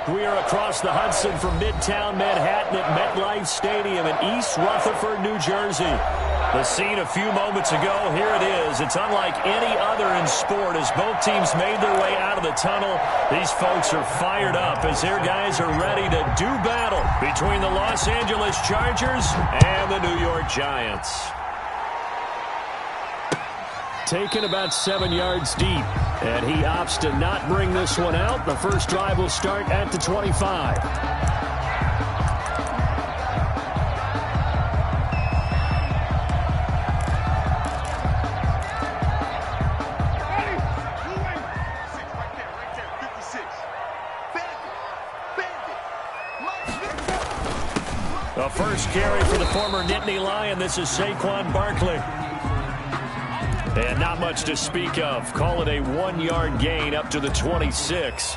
We are across the Hudson from Midtown Manhattan at MetLife Stadium in East Rutherford, New Jersey. The scene a few moments ago, here it is. It's unlike any other in sport as both teams made their way out of the tunnel. These folks are fired up as their guys are ready to do battle between the Los Angeles Chargers and the New York Giants. Taken about 7 yards deep, and he opts to not bring this one out. The first drive will start at the 25. The first carry for the former Nittany Lion. This is Saquon Barkley. And not much to speak of. Call it a 1-yard gain up to the 26.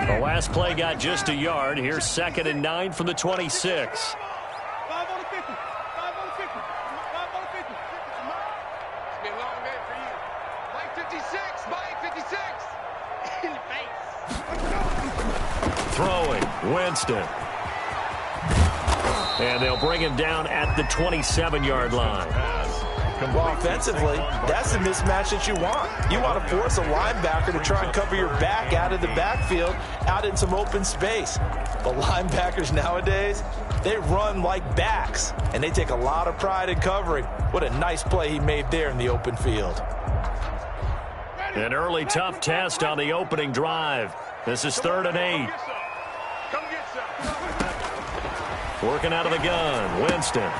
The last play got just a yard. Here's 2nd and 9 from the 26. Throwing, Winston. And they'll bring him down at the 27-yard line. Well, offensively, that's the mismatch that you want. You want to force a linebacker to try and cover your back out of the backfield, out in some open space. But linebackers nowadays, they run like backs, and they take a lot of pride in covering. What a nice play he made there in the open field. An early tough test on the opening drive. This is 3rd and 8. Working out of the gun, Winston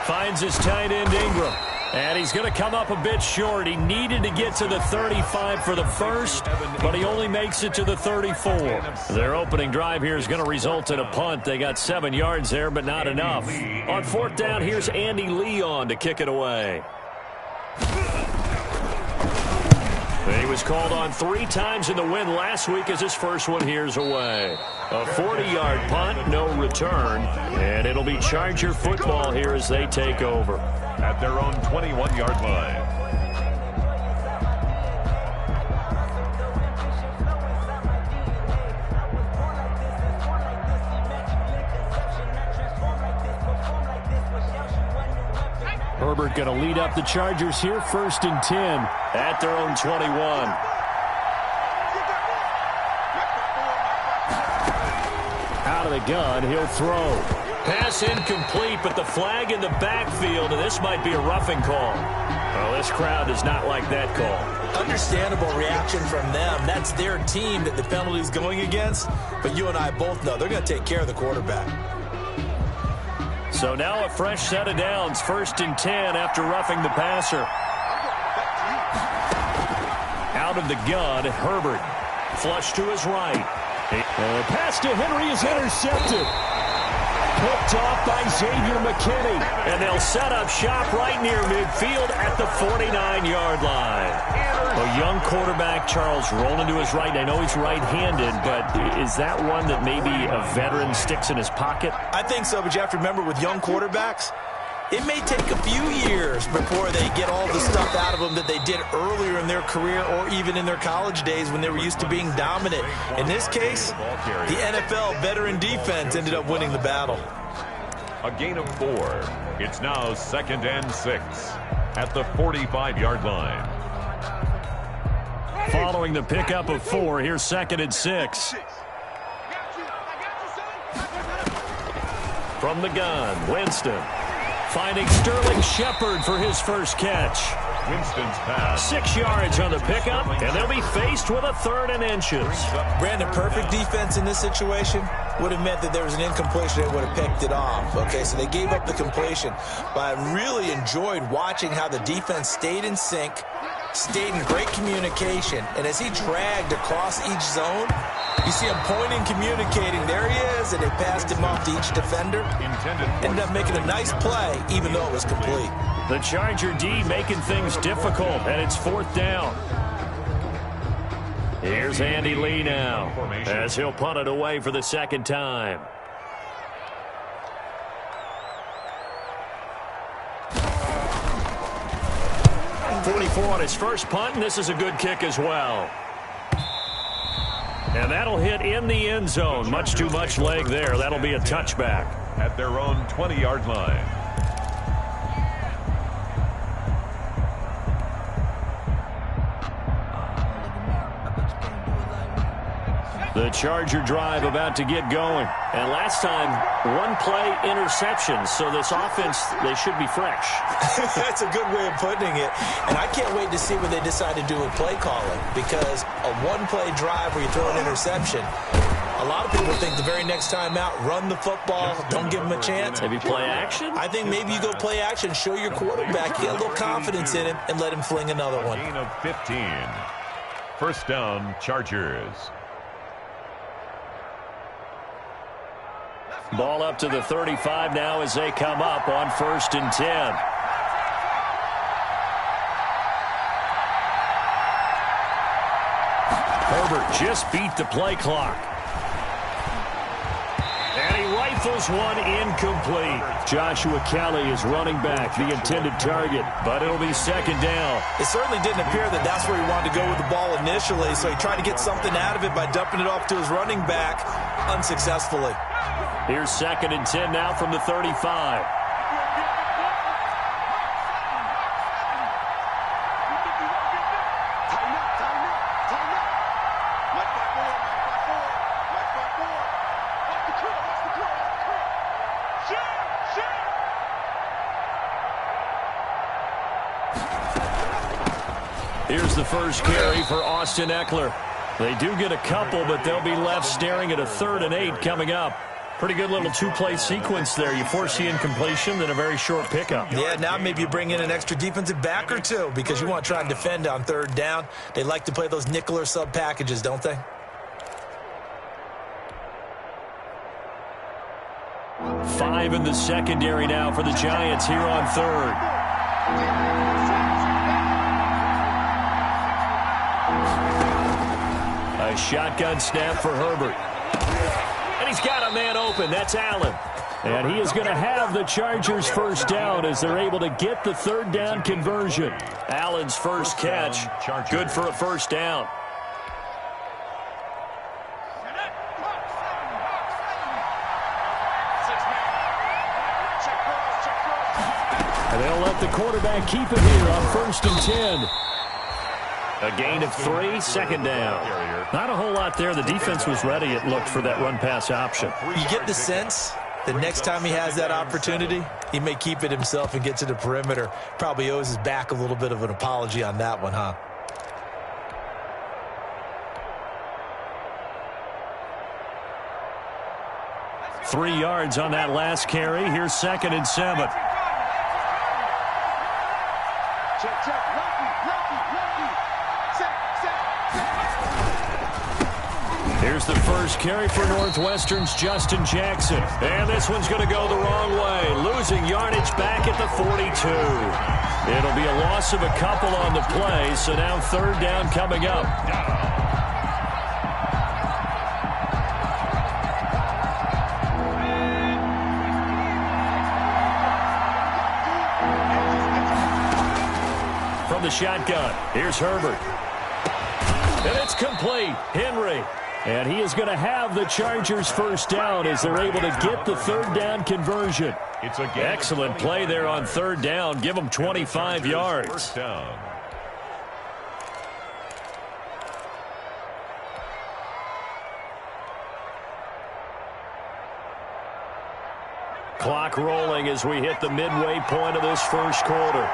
finds his tight end Ingram, and he's going to come up a bit short. He needed to get to the 35 for the first, but he only makes it to the 34. Their opening drive here is going to result in a punt. They got 7 yards there, but not enough. On 4th down, here's Andy Leon to kick it away. He was called on 3 times in the win last week as his first one here's away. A 40-yard punt, no return, and it'll be Charger football here as they take over. At their own 21-yard line. Herbert going to lead up the Chargers here, 1st and 10 at their own 21. Out of the gun, he'll throw. Pass incomplete, but the flag in the backfield, and this might be a roughing call. Well, this crowd does not like that call. Understandable reaction from them. That's their team that the penalty's going against. But you and I both know they're going to take care of the quarterback. So now a fresh set of downs, 1st and 10 after roughing the passer. Out of the gun, Herbert. Flush to his right. Pass to Henry is intercepted. Picked off by Xavier McKinney. And they'll set up shop right near midfield at the 49-yard line. A young quarterback, Charles, rolling to his right. I know he's right-handed, but is that one that maybe a veteran sticks in his pocket? I think so, but you have to remember with young quarterbacks, it may take a few years before they get all the stuff out of them that they did earlier in their career or even in their college days when they were used to being dominant. In this case, the NFL veteran defense ended up winning the battle. A gain of 4. It's now 2nd and 6 at the 45-yard line. Following the pickup of 4, here's 2nd and 6. From the gun, Winston. Finding Sterling Shepard for his first catch. Winston's pass. 6 yards on the pickup, and they'll be faced with a 3rd and inches. Brandon, perfect defense in this situation would have meant that there was an incompletion that would have picked it off. Okay, so they gave up the completion. But I really enjoyed watching how the defense stayed in sync, stayed in great communication, and as he dragged across each zone, you see him pointing, communicating. There he is, and they passed him off to each defender. Ended up making a nice play, even though it was complete. The Charger D making things difficult, and it's 4th down. Here's Andy Lee now, as he'll punt it away for the 2nd time. 44 on his first punt, and this is a good kick as well. And that'll hit in the end zone. Much too much leg there. That'll be a touchback. At their own 20-yard line. The Charger drive about to get going. And last time, one-play interception. So this offense, they should be fresh. That's a good way of putting it. And I can't wait to see what they decide to do with play calling. Because a one-play drive where you throw an interception, a lot of people think the very next time out, run the football, don't give them a chance. Maybe play action? I think maybe you go play action, show your quarterback, get a little confidence in him, and let him fling another one. Gain of 15. First down, Chargers. Ball up to the 35 now as they come up on 1st and 10. Herbert just beat the play clock. And he rifles one incomplete. Joshua Kelly is running back, the intended target, but it'll be 2nd down. It certainly didn't appear that that's where he wanted to go with the ball initially, so he tried to get something out of it by dumping it off to his running back unsuccessfully. Here's 2nd and 10 now from the 35. Here's the first carry for Austin Eckler. They do get a couple, but they'll be left staring at a 3rd and 8 coming up. Pretty good little two-play sequence there. You force the incompletion, then a very short pickup. Yeah, now maybe you bring in an extra defensive back or two because you want to try and defend on 3rd down. They like to play those nickel or sub packages, don't they? Five in the secondary now for the Giants here on 3rd. A shotgun snap for Herbert. And he's got a man open. That's Allen. And he is going to have the Chargers' first down as they're able to get the 3rd down conversion. Allen's first catch, good for a first down. And they'll let the quarterback keep it here on 1st and 10. A gain of 3, 2nd down. Not a whole lot there. The defense was ready, it looked, for that run-pass option. You get the sense that next time he has that opportunity, he may keep it himself and get to the perimeter. Probably owes his back a little bit of an apology on that one, huh? Three yards on that last carry. Here's 2nd and 7. Here's the first carry for Northwestern's Justin Jackson. And this one's going to go the wrong way. Losing yardage back at the 42. It'll be a loss of a couple on the play, so now 3rd down coming up. From the shotgun, here's Herbert. And it's complete. Henry. And he is going to have the Chargers' first down as they're able to get the 3rd down conversion. It's a excellent play there on 3rd down. Give them 25 yards. First down. Clock rolling as we hit the midway point of this first quarter.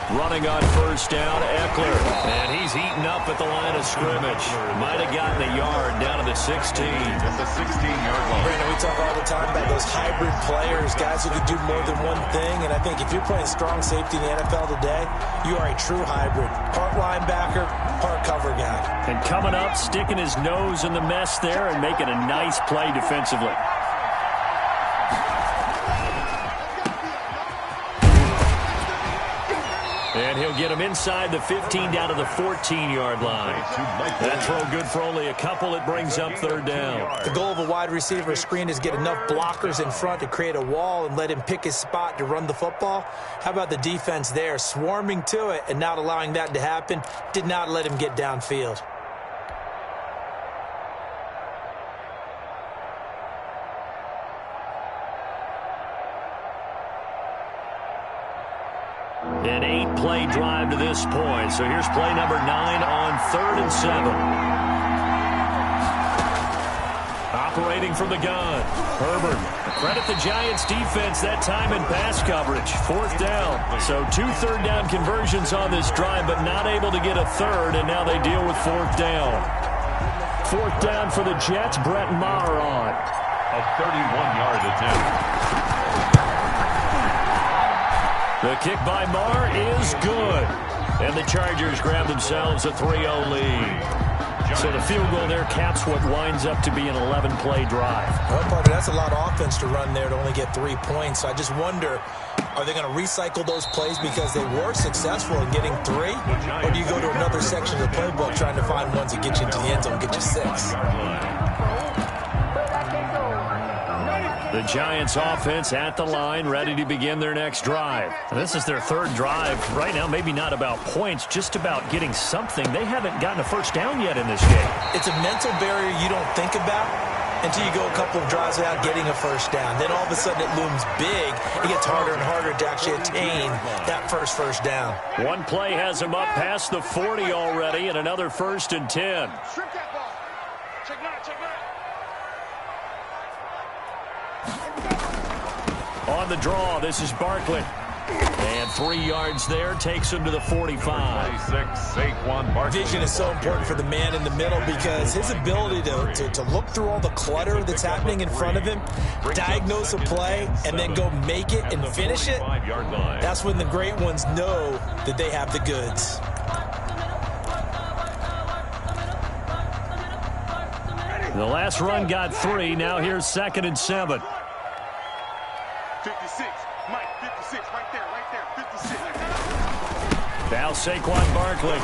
Running on 1st down, Eckler. And he's eaten up at the line of scrimmage. Might have gotten a yard down to the 16. At the 16-yard line. Brandon, we talk all the time about those hybrid players, guys who can do more than one thing. And I think if you're playing strong safety in the NFL today, you are a true hybrid. Part linebacker, part cover guy. And coming up, sticking his nose in the mess there and making a nice play defensively. And he'll get him inside the 15 down to the 14-yard line. That throw good for only a couple. It brings up third down. The goal of a wide receiver screen is get enough blockers in front to create a wall and let him pick his spot to run the football. How about the defense there, swarming to it and not allowing that to happen? Did not let him get downfield. An 8-play drive to this point. So here's play number 9 on 3rd and 7. Operating from the gun. Herbert. Credit the Giants defense that time in pass coverage. 4th down. So 2 third-down conversions on this drive, but not able to get a third, and now they deal with 4th down. 4th down for the Jets. Brett Maher on. A 31-yard attempt. The kick by Maher is good. And the Chargers grab themselves a 3-0 lead. So the field goal there caps what winds up to be an 11-play drive. Well, partner, that's a lot of offense to run there to only get 3 points. So I just wonder, are they going to recycle those plays because they were successful in getting 3? Or do you go to another section of the playbook trying to find ones that get you into the end zone and get you 6? The Giants offense at the line, ready to begin their next drive. This is their 3rd drive. Right now, maybe not about points, just about getting something. They haven't gotten a first down yet in this game. It's a mental barrier you don't think about until you go a couple of drives without getting a first down. Then all of a sudden it looms big. It gets harder and harder to actually attain that first down. One play has him up past the 40 already, and another 1st and 10. Strip that ball. Check that. On the draw, this is Barkley. And 3 yards there takes him to the 45. 26, Saquon Barkley. Vision is so important for the man in the middle because his ability to look through all the clutter that's happening in front of him, diagnose a play, and then go make it and finish it, that's when the great ones know that they have the goods. The last run got 3. Now here's 2nd and 7. 56, Mike, 56, right there, 56. Now Saquon Barkley.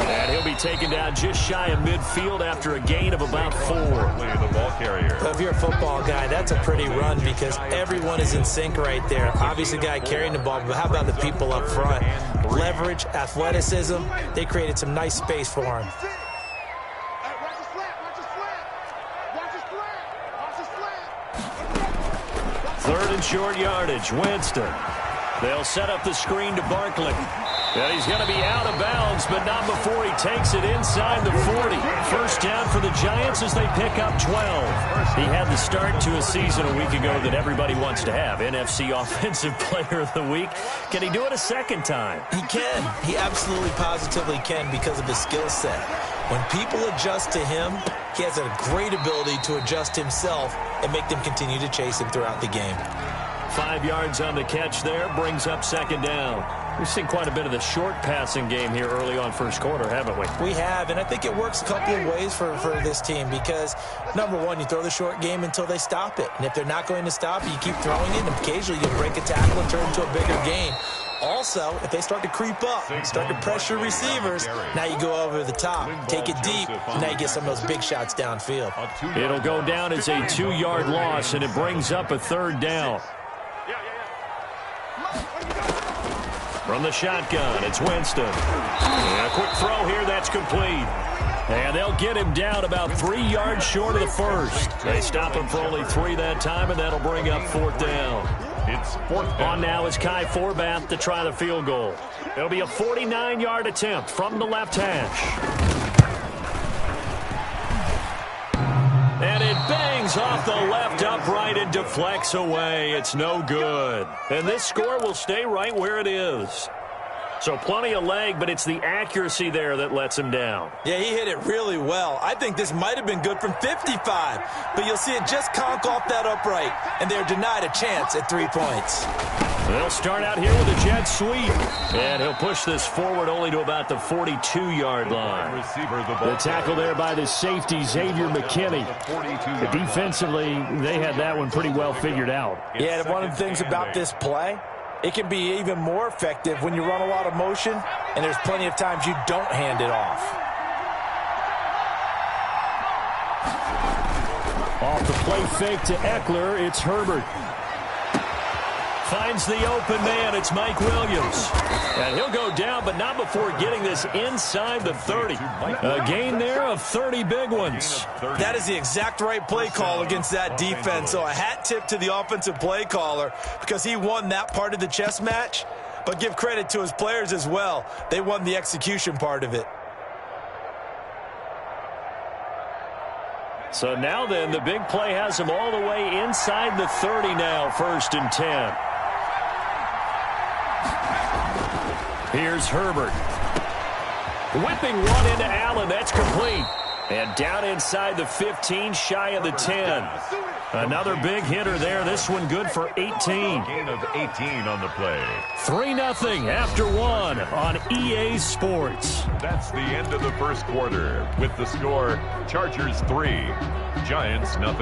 And he'll be taken down just shy of midfield after a gain of about 4. The ball carrier. If you're a football guy, that's a pretty run because everyone is in sync right there. Obviously, the guy carrying the ball, but how about the people up front? Leverage, athleticism, they created some nice space for him. Third and short yardage, Winston. They'll set up the screen to Barkley. And he's going to be out of bounds, but not before he takes it inside the 40. First down for the Giants as they pick up 12. He had the start to a season a week ago that everybody wants to have. NFC Offensive Player of the Week. Can he do it a second time? He can. He absolutely positively can because of his skill set. When people adjust to him, he has a great ability to adjust himself and make them continue to chase him throughout the game. 5 yards on the catch there, brings up 2nd down. We've seen quite a bit of the short passing game here early on first quarter, haven't we? We have, and I think it works a couple of ways for this team because, number one, you throw the short game until they stop it. And if they're not going to stop it, you keep throwing it, and occasionally you'll break a tackle and turn it into a bigger game. Also, if they start to creep up, start to pressure receivers, now you go over the top, take it deep, and now you get some of those big shots downfield. It'll go down as a 2-yard loss, and it brings up a 3rd down. From the shotgun, it's Winston. And a quick throw here, that's complete. And they'll get him down about 3 yards short of the first. They stop him for only 3 that time, and that'll bring up 4th down. It's 4th down. On now is Kai Forbath to try the field goal. It'll be a 49-yard attempt from the left hash. And it bangs off the left upright and deflects away. It's no good. And this score will stay right where it is. So plenty of leg, but it's the accuracy there that lets him down. Yeah, he hit it really well. I think this might have been good from 55, but you'll see it just conk off that upright, and they're denied a chance at 3 points. They'll start out here with a jet sweep, and he'll push this forward only to about the 42-yard line. The tackle there by the safety, Xavier McKinney. Defensively, they had that one pretty well figured out. Yeah, and one of the things about this play, It can be even more effective when you run a lot of motion, and there's plenty of times you don't hand it off. Off the play fake to Eckler, it's Herbert. Finds the open man, it's Mike Williams. And he'll go down, but not before getting this inside the 30. A gain there of 30 big ones. That is the exact right play call against that defense. So a hat tip to the offensive play caller because he won that part of the chess match. But give credit to his players as well. They won the execution part of it. So now then, the big play has him all the way inside the 30 now, 1st and 10. Here's Herbert. Whipping one into Allen. That's complete. And down inside the 15, shy of the 10. Another big hitter there. This one good for 18. Gain of 18 on the play. 3-0 after one on EA Sports. That's the end of the first quarter with the score Chargers 3, Giants 0.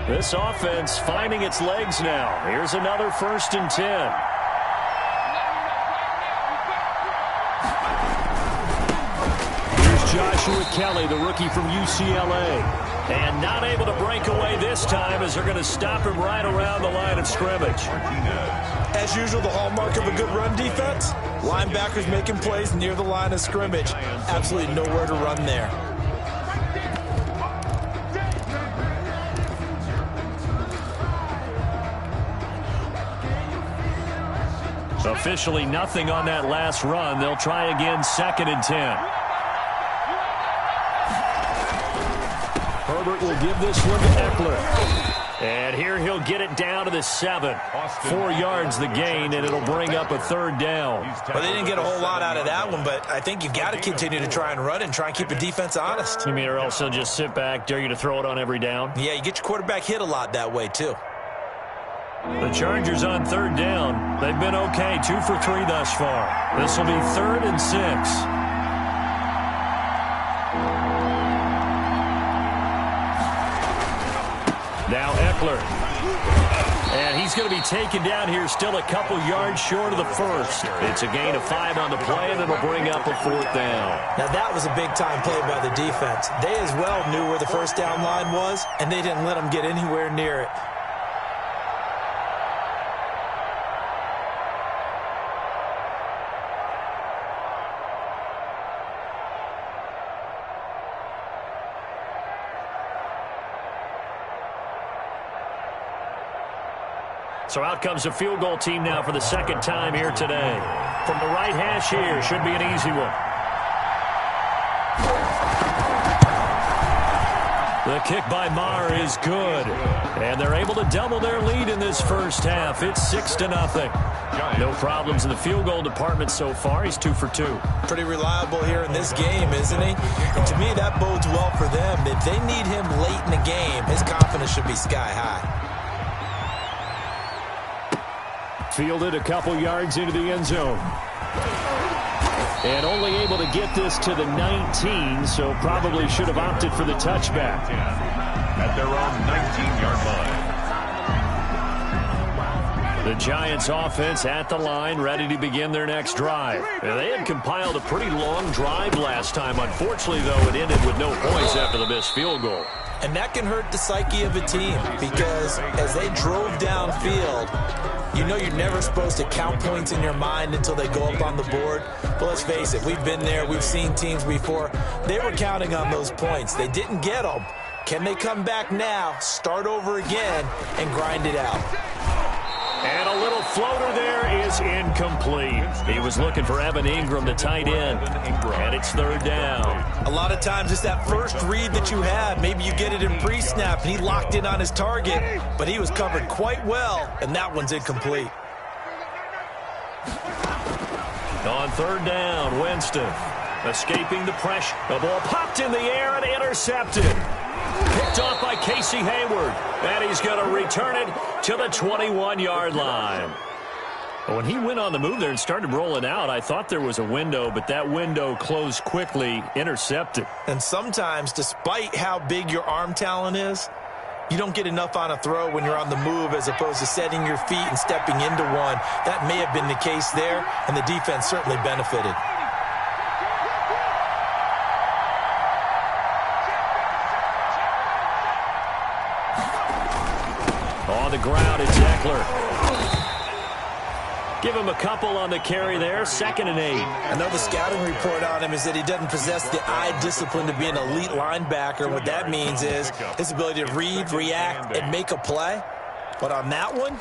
This offense finding its legs now. Here's another 1st and 10. Joshua Kelly, the rookie from UCLA. And not able to break away this time as they're going to stop him right around the line of scrimmage. As usual, the hallmark of a good run defense, linebackers making plays near the line of scrimmage. Absolutely nowhere to run there. Officially nothing on that last run. They'll try again, 2nd and 10. Herbert will give this one to Eckler. And here he'll get it down to the 7. 4 yards the gain, and it'll bring up a 3rd down. Well, they didn't get a whole lot out of that one, but I think you've got to continue to try and run and try and keep the defense honest. You mean or else they'll just sit back, dare you to throw it on every down? Yeah, you get your quarterback hit a lot that way, too. The Chargers on 3rd down. They've been okay, 2 for 3 thus far. This will be 3rd and 6. Now Eckler. And he's going to be taken down here still a couple yards short of the 1st. It's a gain of 5 on the play, and it'll bring up a 4th down. Now that was a big-time play by the defense. They as well knew where the 1st down line was, and they didn't let them get anywhere near it. So out comes the field goal team now for the 2nd time here today. From the right hash here, should be an easy one. The kick by Maher is good. And they're able to double their lead in this first half. It's 6-0. No problems in the field goal department so far. He's 2 for 2. Pretty reliable here in this game, isn't he? And to me, that bodes well for them. If they need him late in the game, his confidence should be sky high. Fielded a couple yards into the end zone. And only able to get this to the 19, so probably should have opted for the touchback. At their own 19-yard line. The Giants offense at the line, ready to begin their next drive. They had compiled a pretty long drive last time. Unfortunately, though, it ended with no points after the missed field goal. And that can hurt the psyche of a team because as they drove downfield, you know you're never supposed to count points in your mind until they go up on the board. But let's face it, we've been there. We've seen teams before. They were counting on those points. They didn't get them. Can they come back now, start over again, and grind it out? And a little floater there is incomplete. He was looking for Evan Ingram, the tight end. And it's 3rd down. A lot of times it's that first read that you have. Maybe you get it in pre-snap, and he locked in on his target, but he was covered quite well, and that one's incomplete. On 3rd down, Winston escaping the pressure. The ball popped in the air and intercepted. Picked off by Casey Hayward. And he's going to return it to the 21-yard line. When he went on the move there and started rolling out, I thought there was a window, but that window closed quickly, intercepted. And sometimes, despite how big your arm talent is, You don't get enough on a throw when you're on the move as opposed to setting your feet and stepping into one. That may have been the case there, and the defense certainly benefited. On the ground, it's Eckler. Give him a couple on the carry there. 2nd and 8. I know the scouting report on him is that he doesn't possess the eye discipline to be an elite linebacker. And what that means is his ability to read, react, and make a play. But on that one,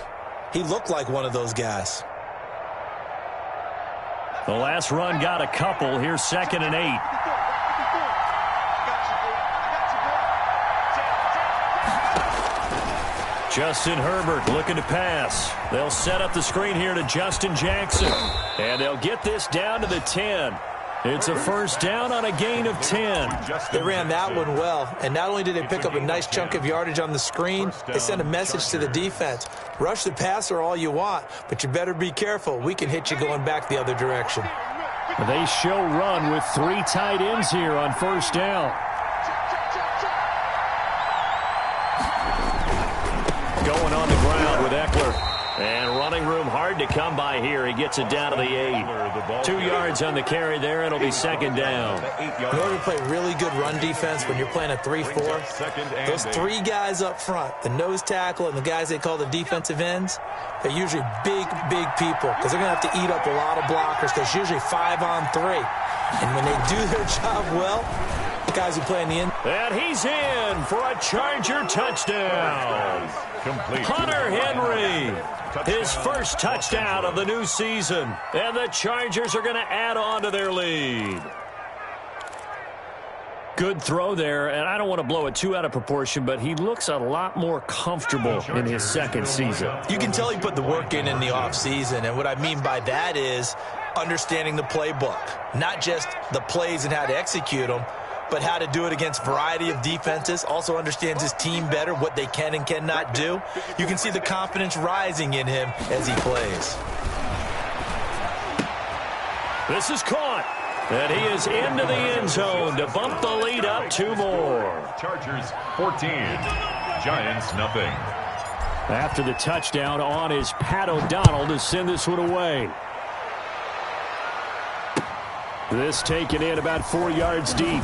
he looked like one of those guys. The last run got a couple. Here's 2nd and 8. Justin Herbert looking to pass. They'll set up the screen here to Justin Jackson. And they'll get this down to the 10. It's a first down on a gain of 10. They ran that one well. And not only did they pick up a nice chunk of yardage on the screen, they sent a message to the defense. Rush the passer all you want, but you better be careful. We can hit you going back the other direction. They show run with 3 tight ends here on first down. Going on the ground with Eckler. And running room hard to come by here. He gets it down to the 8. 2 yards on the carry there. It'll be 2nd down. In order to play really good run defense when you're playing a 3-4, those 3 guys up front, the nose tackle and the guys they call the defensive ends, they're usually big people because they're going to have to eat up a lot of blockers because it's usually 5-on-3. And when they do their job well, the guys who play in the end. And he's in for a Charger touchdown. Complete. Hunter Henry, his first touchdown of the new season. And the Chargers are going to add on to their lead. Good throw there, and I don't want to blow it too out of proportion, but he looks a lot more comfortable in his 2nd season. You can tell he put the work in the offseason, and what I mean by that is understanding the playbook. Not just the plays and how to execute them, but how to do it against a variety of defenses. Also understands his team better, what they can and cannot do. You can see the confidence rising in him as he plays. This is caught. And he is into the end zone to bump the lead up 2 more. Chargers 14. Giants nothing. After the touchdown on is Pat O'Donnell to send this one away. This taken in about 4 yards deep.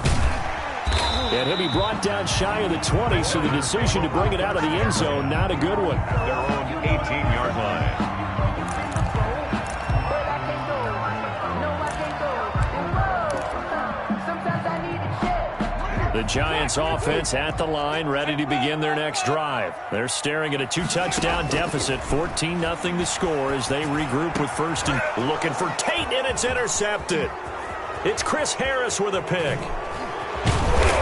And he'll be brought down shy of the 20, so the decision to bring it out of the end zone, not a good one. Their own 18-yard line. The Giants offense at the line, ready to begin their next drive. They're staring at a 2-touchdown deficit, 14-0 the score as they regroup with first and looking for Tate, and it's intercepted. It's Chris Harris with a pick.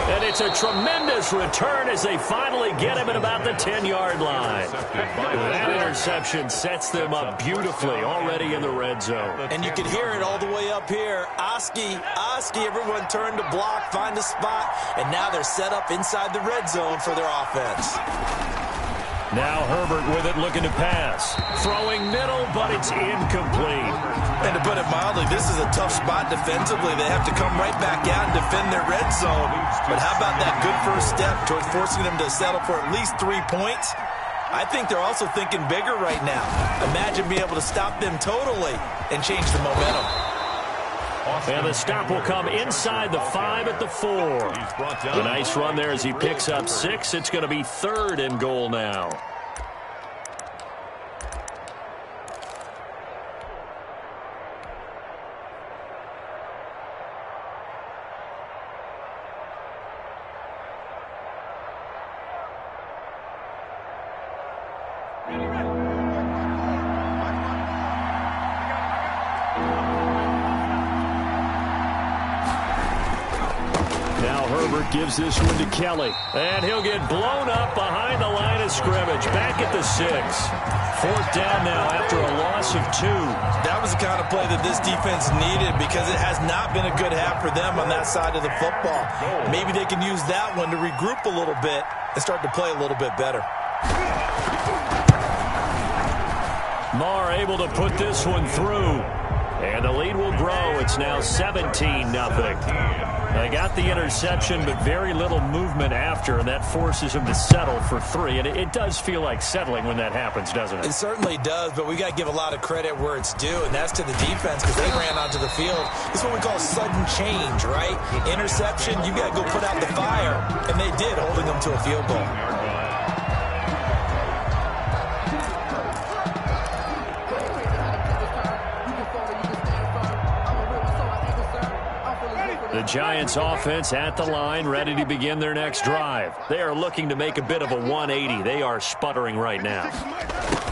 And it's a tremendous return as they finally get him at about the 10-yard line. That interception sets them up beautifully already in the red zone. And you can hear it all the way up here. Oski, everyone turned to block, find a spot, and now they're set up inside the red zone for their offense. Now Herbert with it, looking to pass. Throwing middle, but it's incomplete. And to put it mildly, this is a tough spot defensively. They have to come right back out and defend their red zone. But how about that good first step towards forcing them to settle for at least 3 points? I think they're also thinking bigger right now. Imagine being able to stop them totally and change the momentum. And the stop will come inside the 5 at the 4. A nice run there as he picks up 6. It's going to be 3rd and goal now. Gives this one to Kelly. And he'll get blown up behind the line of scrimmage. Back at the 6. 4th down now after a loss of 2. That was the kind of play that this defense needed because it has not been a good half for them on that side of the football. Maybe they can use that one to regroup a little bit and start to play a little bit better. Marr able to put this one through. And the lead will grow. It's now 17-0. They got the interception, but very little movement after, and that forces him to settle for 3. And it does feel like settling when that happens, doesn't it? It certainly does, but we got to give a lot of credit where it's due, and that's to the defense because they ran onto the field. It's what we call sudden change, right? Interception, you got to go put out the fire, and they did, holding them to a field goal. The Giants offense at the line, ready to begin their next drive. They are looking to make a bit of a 180. They are sputtering right now.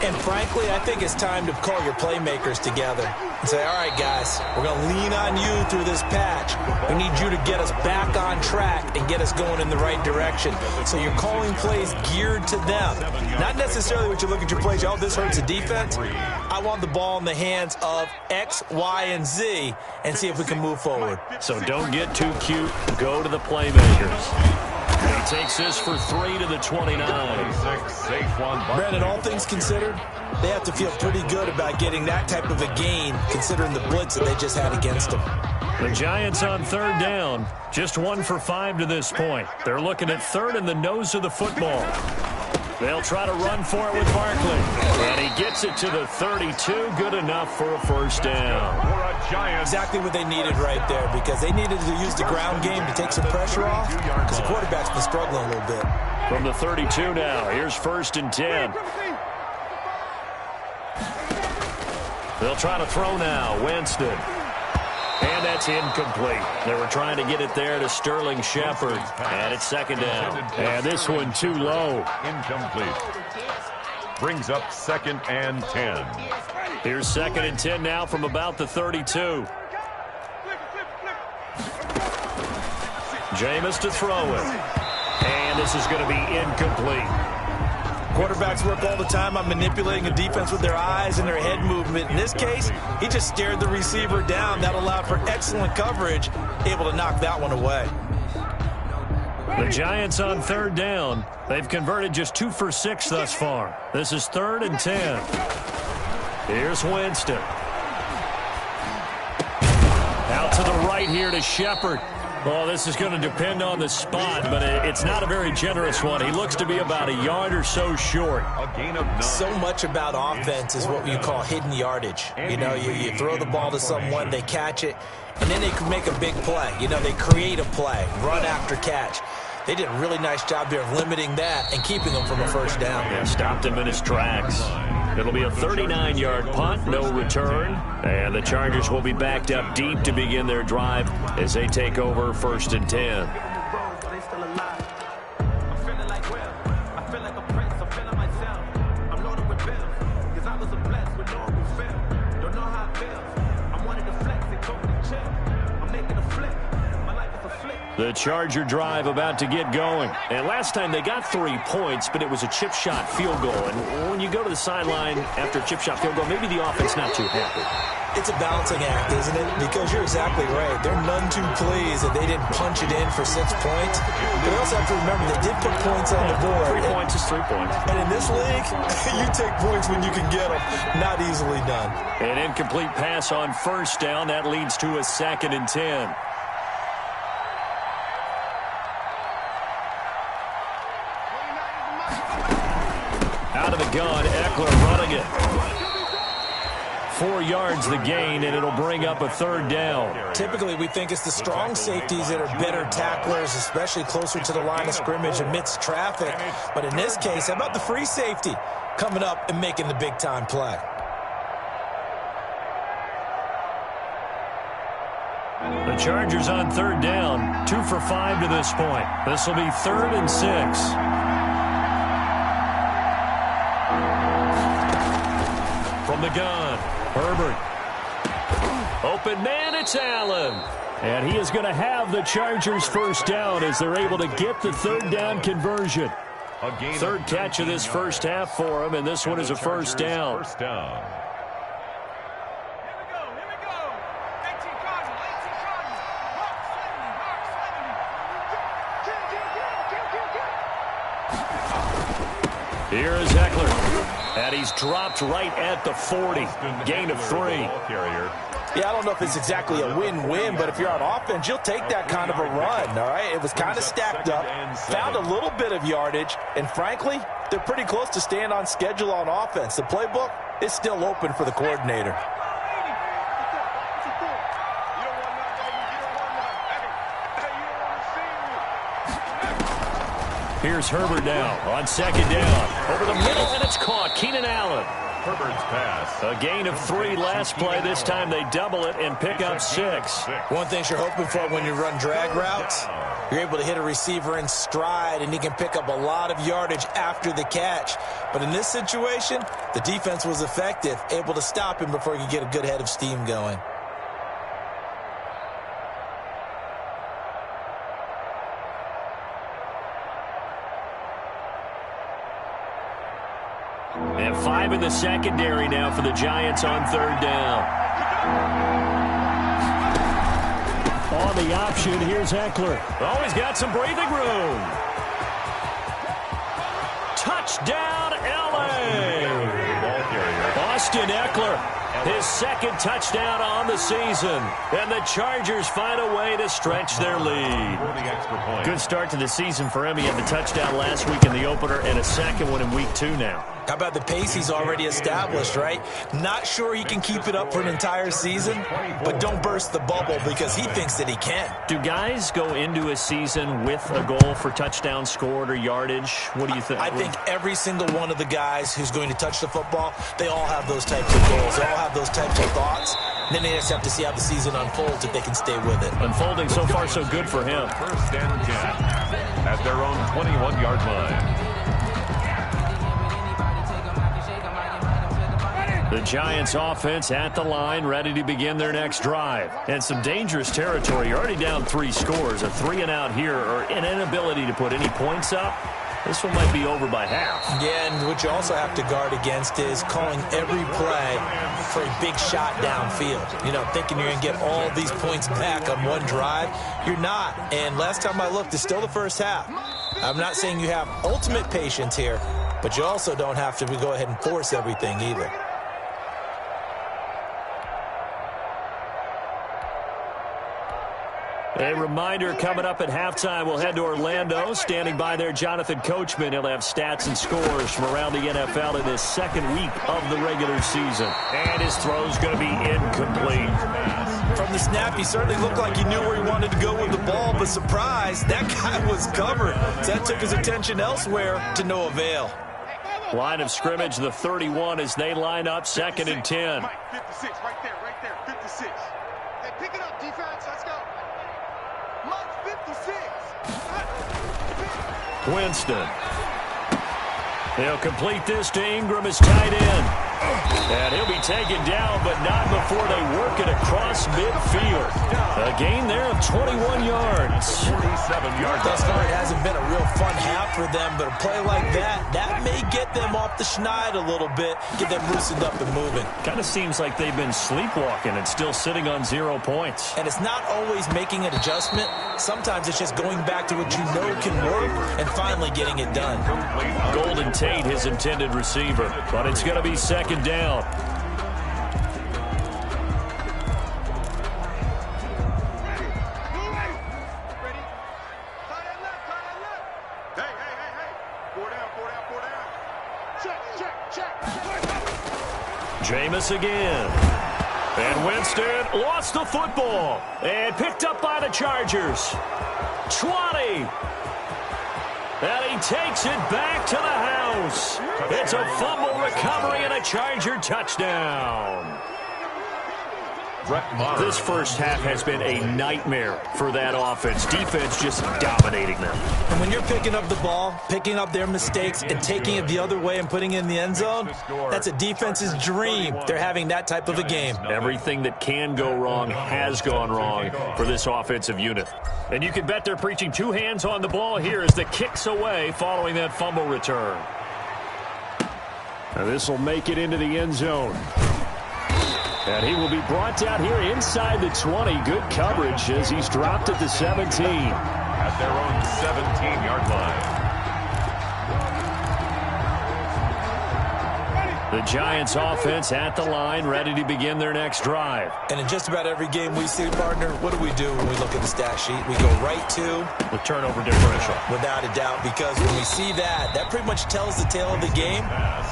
And frankly, I think it's time to call your playmakers together and say, all right, guys, we're going to lean on you through this patch. We need you to get us back on track and get us going in the right direction. So you're calling plays geared to them. Not necessarily what you look at your plays, oh, this hurts the defense. I want the ball in the hands of X, Y, and Z and see if we can move forward. So don't get too cute. Go to the playmakers. He takes this for 3 to the 29. Brandon, all things considered, they have to feel pretty good about getting that type of a gain considering the blitz that they just had against them. The Giants on 3rd down, just 1 for 5 to this point. They're looking at 3rd in the nose of the football. They'll try to run for it with Barkley. And he gets it to the 32. Good enough for a first down. Exactly what they needed right there because they needed to use the ground game to take some pressure off because the quarterback's been struggling a little bit. From the 32 now, here's 1st and 10. They'll try to throw now. Winston. And that's incomplete. They were trying to get it there to Sterling Shepard. And it's 2nd down. And this one too low. Incomplete. Brings up 2nd and 10. Here's 2nd and 10 now from about the 32. Jameis to throw it. And this is going to be incomplete. Quarterbacks work all the time on manipulating a defense with their eyes and their head movement. In this case, he just stared the receiver down. That allowed for excellent coverage, able to knock that one away. The Giants on 3rd down. They've converted just 2 for 6 thus far. This is 3rd and 10. Here's Winston. Out to the right here to Shepard. Well, this is going to depend on the spot, but it's not a very generous one. He looks to be about a yard or so short. A gain of 9. So much about offense is what you call hidden yardage. You know, you throw the ball to someone, they catch it, and then they can make a big play. You know, they create a play, run after catch. They did a really nice job there of limiting that and keeping them from a first down. Yeah, stopped him in his tracks. It'll be a 39-yard punt, no return. And the Chargers will be backed up deep to begin their drive as they take over 1st and 10. The Charger drive about to get going. And last time they got 3 points, but it was a chip shot field goal. And when you go to the sideline after a chip shot field goal, maybe the offense not too happy. It's a balancing act, isn't it? Because you're exactly right. They're none too pleased that they didn't punch it in for 6 points. But they also have to remember they did put points on the board. 3 points is 3 points. And in this league, you take points when you can get them. Not easily done. An incomplete pass on 1st down. That leads to a 2nd and 10. Out of the gun, Eckler running it. 4 yards the gain, and it'll bring up a 3rd down. Typically, we think it's the strong safeties that are better tacklers, especially closer to the line of scrimmage amidst traffic. But in this case, how about the free safety coming up and making the big-time play? The Chargers on 3rd down, 2 for 5 to this point. This will be 3rd and 6. From the gun, Herbert. Open man, it's Allen. And he is going to have the Chargers first down as they're able to get the 3rd down conversion. 3rd catch of this first half for him, and this one is a first down. Here is Eckler. And he's dropped right at the 40. Gain of 3. Yeah, I don't know if it's exactly a win-win, but if you're on offense, you'll take that kind of a run, all right? It was kind of stacked up, found a little bit of yardage, and frankly, they're pretty close to staying on schedule on offense. The playbook is still open for the coordinator. Here's Herbert now on second down. Over the middle, and it's caught. Keenan Allen. Herbert's pass. A gain of 3 last play. This time they double it and pick up 6. One thing you're hoping for when you run drag routes, you're able to hit a receiver in stride, and he can pick up a lot of yardage after the catch. But in this situation, the defense was effective, able to stop him before he could get a good head of steam going. And 5 in the secondary now for the Giants on third down. On the option, here's Eckler. Oh, he's got some breathing room. Touchdown, L.A. Austin Eckler, his second touchdown on the season. And the Chargers find a way to stretch their lead. Good start to the season for him. He had the touchdown last week in the opener and a second one in week 2 now. How about the pace he's already established, right? Not sure he can keep it up for an entire season, but don't burst the bubble because he thinks that he can. Do guys go into a season with a goal for touchdown scored or yardage? What do you think? I think every single one of the guys who's going to touch the football, they all have those types of goals. They all have those types of thoughts. And then they just have to see how the season unfolds if they can stay with it. Unfolding so far so good for him. First and 10 at their own 21-yard line. The Giants offense at the line, ready to begin their next drive. And some dangerous territory. You're already down 3 scores. A 3-and-out here or an inability to put any points up. This one might be over by half. Yeah, and what you also have to guard against is calling every play for a big shot downfield. You know, thinking you're going to get all these points back on one drive. You're not. And last time I looked, it's still the first half. I'm not saying you have ultimate patience here, but you also don't have to go ahead and force everything either. A reminder coming up at halftime, we'll head to Orlando. Standing by there, Jonathan Coachman. He'll have stats and scores from around the NFL in his second week of the regular season. And his throw's going to be incomplete. From the snap, he certainly looked like he knew where he wanted to go with the ball, but surprise, that guy was covered. So that took his attention elsewhere to no avail. Line of scrimmage, the 31 as they line up, 2nd and 10. Mike, 56, right there, 56. Hey, pick it up, defense, let's go. Mike, 56. Winston. He'll complete this to Ingram as tight end. And he'll be taken down, but not before they work it across midfield. A gain there of 21 yards. 47 yards. Thus far, it hasn't been a real fun half for them, but a play like that may get them off the schneid a little bit, get them loosened up and moving. Kind of seems like they've been sleepwalking and still sitting on 0 points. And it's not always making an adjustment. Sometimes it's just going back to what you know can work and finally getting it done. Golden Tate, his intended receiver, but it's going to be 2nd down. Jameis again. And Winston lost the football. And picked up by the Chargers. 20. And he takes it back to the house. It's a fumble recovery and a Charger touchdown. This first half has been a nightmare for that offense. Defense just dominating them. And when you're picking up the ball, picking up their mistakes, and taking it the other way and putting it in the end zone, that's a defense's dream. They're having that type of a game. Everything that can go wrong has gone wrong for this offensive unit. And you can bet they're preaching 2 hands on the ball here as the kick's away following that fumble return. Now this will make it into the end zone. And he will be brought down here inside the 20. Good coverage as he's dropped at the 17. At their own 17-yard line. The Giants offense at the line, ready to begin their next drive. And in just about every game we see, partner, what do we do when we look at the stat sheet? We go right to the turnover differential. Without a doubt, because when we see that, that pretty much tells the tale of the game.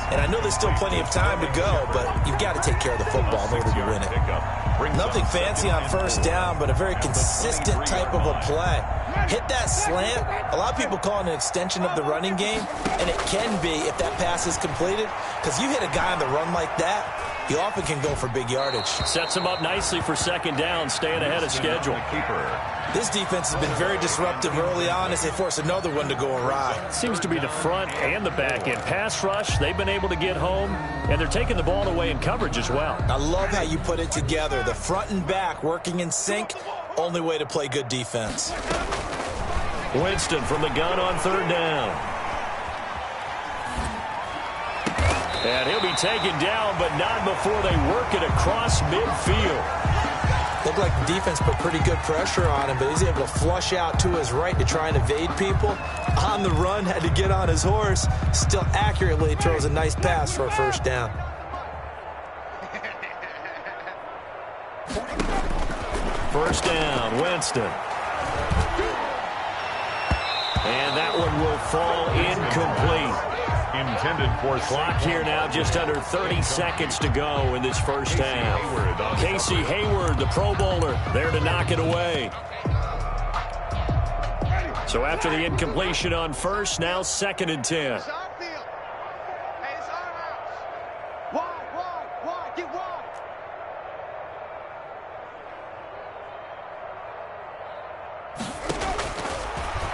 And I know there's still plenty of time to go, but you've got to take care of the football in order to win it. Nothing fancy on first down, but a very consistent type of a play. Hit that slant. A lot of people call it an extension of the running game, and it can be if that pass is completed, because you hit a guy on the run like that, he often can go for big yardage. Sets him up nicely for second down, staying ahead of schedule. This defense has been very disruptive early on as they force another one to go awry. Seems to be the front and the back end. Pass rush, they've been able to get home, and they're taking the ball away in coverage as well. I love how you put it together. The front and back working in sync, only way to play good defense. Winston from the gun on third down. And he'll be taken down, but not before they work it across midfield. Looked like the defense put pretty good pressure on him, but he's able to flush out to his right to try and evade people. On the run, had to get on his horse. Still accurately throws a nice pass for a first down. First down, Winston. And that one will fall incomplete. Intended for clock here now, just under 30 seconds to go in this first half. Casey Hayward, the Pro Bowler, there to knock it away. So after the incompletion on first, now second and 10.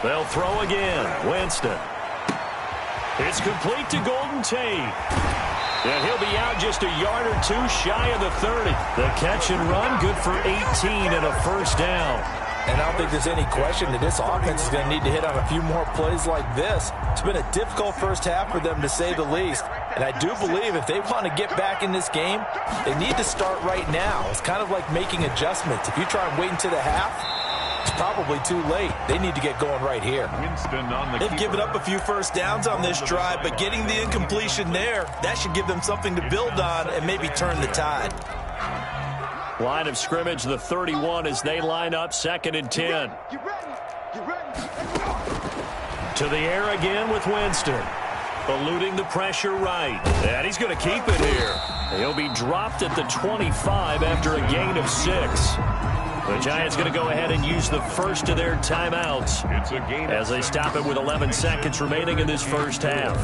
They'll throw again. Winston. It's complete to Golden Tate. And he'll be out just a yard or two shy of the 30. The catch and run, good for 18 and a first down. And I don't think there's any question that this offense is going to need to hit on a few more plays like this. It's been a difficult first half for them, to say the least. And I do believe if they want to get back in this game, they need to start right now. It's kind of like making adjustments. If you try and wait until the half, it's probably too late. They need to get going right here. They've given up a few first downs on this drive, but getting the incompletion there, that should give them something to build on and maybe turn the tide. Line of scrimmage, the 31 as they line up, second and 10. To the air again with Winston. Eluding the pressure right. And he's going to keep it here. He'll be dropped at the 25 after a gain of 6. The Giants going to go ahead and use the first of their timeouts as they stop it with 11 seconds remaining in this first half.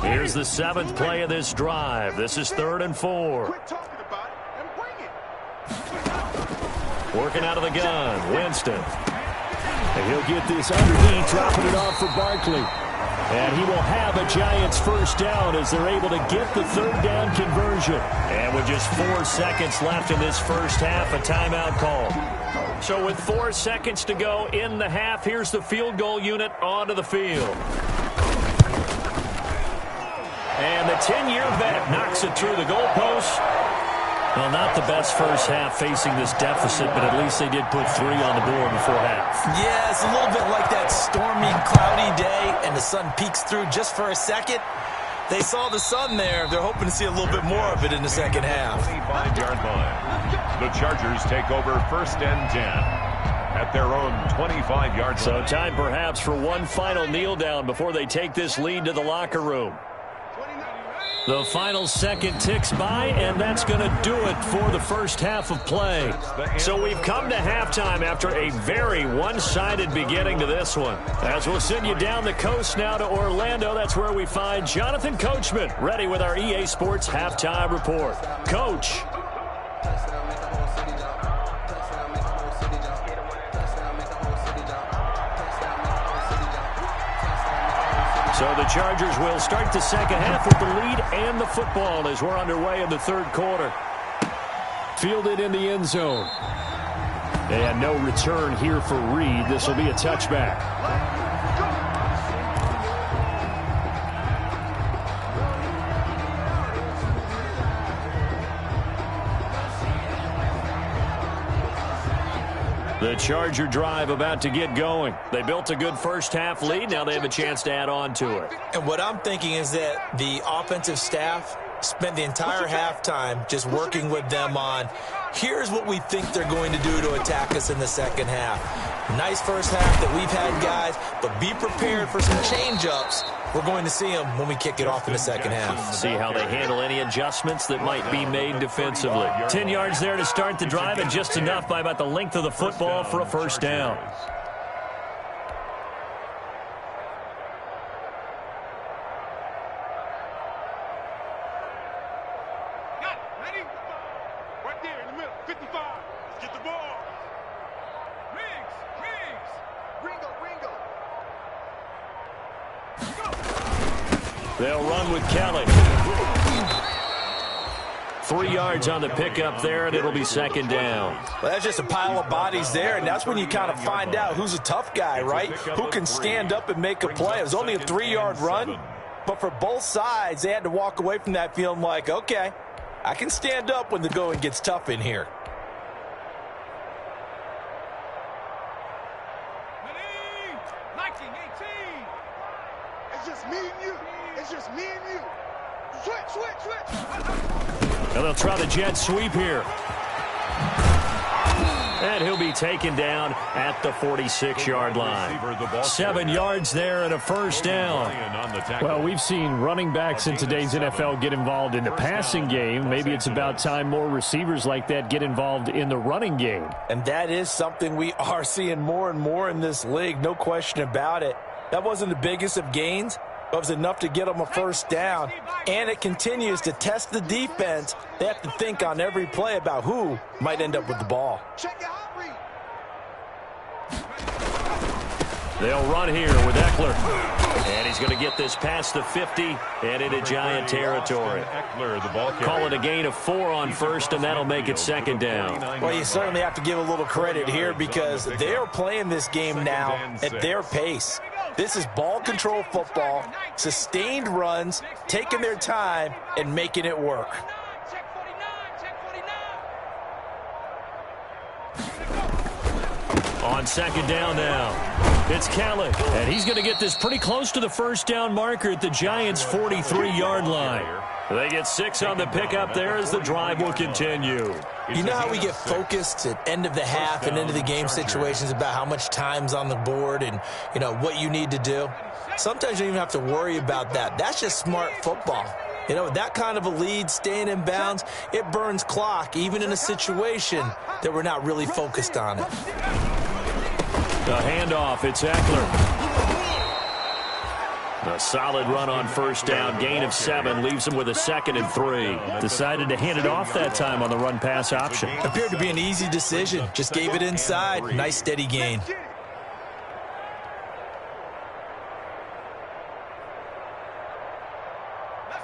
Here's the 7th play of this drive. This is 3rd and 4. Working out of the gun, Winston. And he'll get this underneath, dropping it off for Barkley. And he will have a Giants first down as they're able to get the 3rd down conversion. And with just 4 seconds left in this first half, a timeout call. So with 4 seconds to go in the half, here's the field goal unit onto the field. And the 10-year vet knocks it through the goalpost. Well, not the best first half facing this deficit, but at least they did put 3 on the board before half. Yeah, it's a little bit like that stormy, cloudy day, and the sun peeks through just for a second. They saw the sun there. They're hoping to see a little bit more of it in the second half. 25-yard line. The Chargers take over 1st and 10 at their own 25-yard line. So time perhaps for one final kneel down before they take this lead to the locker room. The final second ticks by, and that's going to do it for the first half of play. So we've come to halftime after a very one-sided beginning to this one. As we'll send you down the coast now to Orlando, that's where we find Jonathan Coachman, ready with our EA Sports Halftime Report. Coach. So the Chargers will start the second half with the lead and the football as we're underway in the 3rd quarter. Fielded in the end zone. And no return here for Reed. This will be a touchback. The Charger drive about to get going. They built a good first-half lead. Now they have a chance to add on to it. And what I'm thinking is that the offensive staff spent the entire halftime just working with them on, here's what we think they're going to do to attack us in the second half. Nice first half that we've had, guys, but be prepared for some change-ups. We're going to see them when we kick it off in the second half. See how they handle any adjustments that might be made defensively. 10 yards there to start the drive, and just enough by about the length of the football for a first down. They'll run with Kelly. 3 yards on the pickup there, and it'll be second down. Well, that's just a pile of bodies there, and that's when you kind of find out who's a tough guy, right? Who can stand up and make a play. It was only a 3-yard run, but for both sides, they had to walk away from that feeling like, okay, I can stand up when the going gets tough in here. And they'll try the jet sweep here. And he'll be taken down at the 46-yard line. 7 yards there and a first down. Well, we've seen running backs in today's NFL get involved in the passing game. Maybe it's about time more receivers like that get involved in the running game. And that is something we are seeing more and more in this league, no question about it. That wasn't the biggest of gains. It was enough to get them a first down, and it continues to test the defense. They have to think on every play about who might end up with the ball. They'll run here with Eckler. And he's going to get this past the 50 and into Giant territory. Call it a gain of 4 on first, and that'll make it second down. Well, you certainly have to give a little credit here because they are playing this game now at their pace. This is ball control football, sustained runs, taking their time, and making it work. On second down now, it's Kelly. And he's going to get this pretty close to the first down marker at the Giants' 43-yard line. They get 6 on the pickup there as the drive will continue. You know how we get focused at end of the half and into the game situations about how much time's on the board and, you know, what you need to do? Sometimes you don't even have to worry about that. That's just smart football. You know, that kind of a lead, staying in bounds, it burns clock, even in a situation that we're not really focused on it. The handoff, it's Eckler. A solid run on first down, gain of 7, leaves him with a 2nd and 3. Decided to hand it off that time on the run-pass option. Appeared to be an easy decision. Just gave it inside. Nice, steady gain.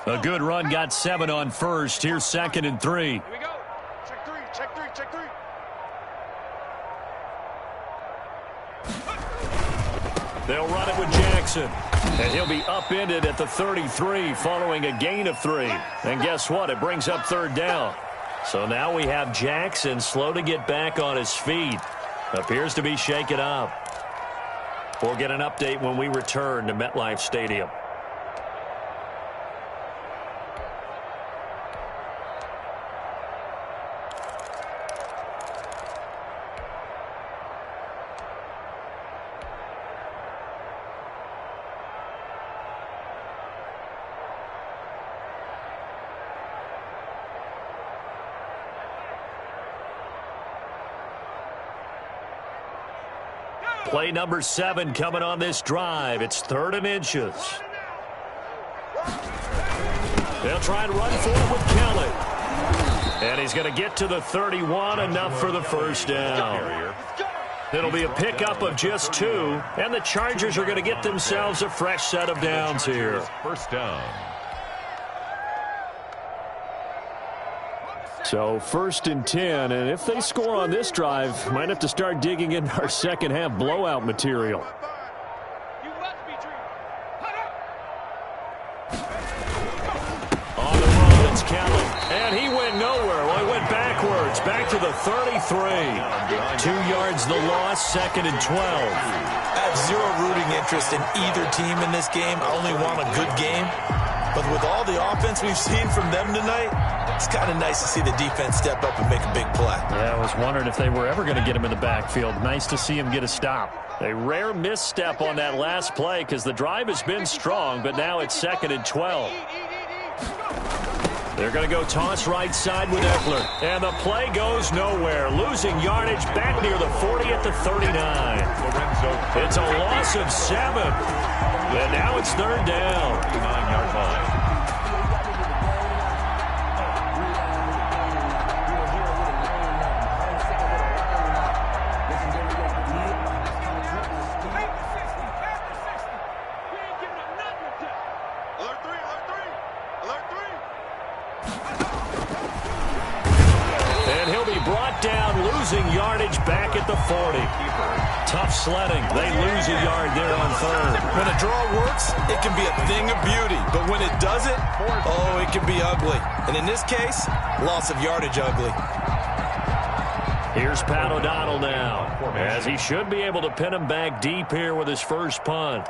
A good run, got 7 on first. Here's 2nd and 3. Here we go. Check 3, check 3, check 3. They'll run it with Jackson. And he'll be upended at the 33 following a gain of 3. And guess what? It brings up third down. So now we have Jackson slow to get back on his feet. Appears to be shaken up. We'll get an update when we return to MetLife Stadium. Play number 7 coming on this drive. It's 3rd and inches. They'll try and run for it with Kelly. And he's going to get to the 31, enough for the first down. It'll be a pickup of just 2, and the Chargers are going to get themselves a fresh set of downs here. First down. So 1st and 10, and if they score on this drive, might have to start digging in our second half blowout material. On the run, it's Kelly. And he went nowhere. Well, he went backwards, back to the 33. 2 yards the loss, 2nd and 12. I have zero rooting interest in either team in this game. I only want a good game. But with all the offense we've seen from them tonight, it's kind of nice to see the defense step up and make a big play. Yeah, I was wondering if they were ever going to get him in the backfield. Nice to see him get a stop. A rare misstep on that last play because the drive has been strong, but now it's 2nd and 12. They're going to go toss right side with Eckler. And the play goes nowhere. Losing yardage back near the 40 at the 39. It's a loss of 7. And now it's 3rd down. 39-yard line. Losing yardage back at the 40. Tough sledding. They lose a yard there on 3rd. When a draw works, it can be a thing of beauty. But when it doesn't, oh, it can be ugly. And in this case, loss of yardage ugly. Here's Pat O'Donnell now, as he should be able to pin him back deep here with his first punt.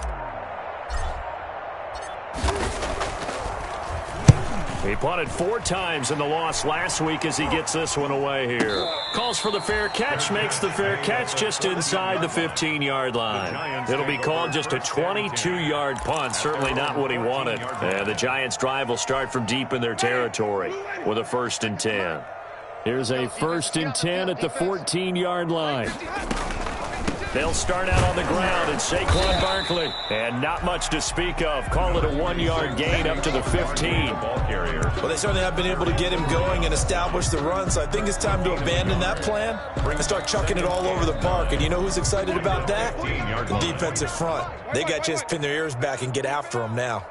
He punted 4 times in the loss last week as he gets this one away here. Calls for the fair catch, makes the fair catch just inside the 15-yard line. It'll be called just a 22-yard punt, certainly not what he wanted. And the Giants' drive will start from deep in their territory with a 1st and 10. Here's a 1st and 10 at the 14-yard line. They'll start out on the ground, and Saquon Barkley. And not much to speak of. Call it a 1-yard gain up to the 15. Well, they certainly have been able to get him going and establish the run, so I think it's time to abandon that plan and start chucking it all over the park. And you know who's excited about that? The defensive front. They got a chance to pin their ears back and get after him now.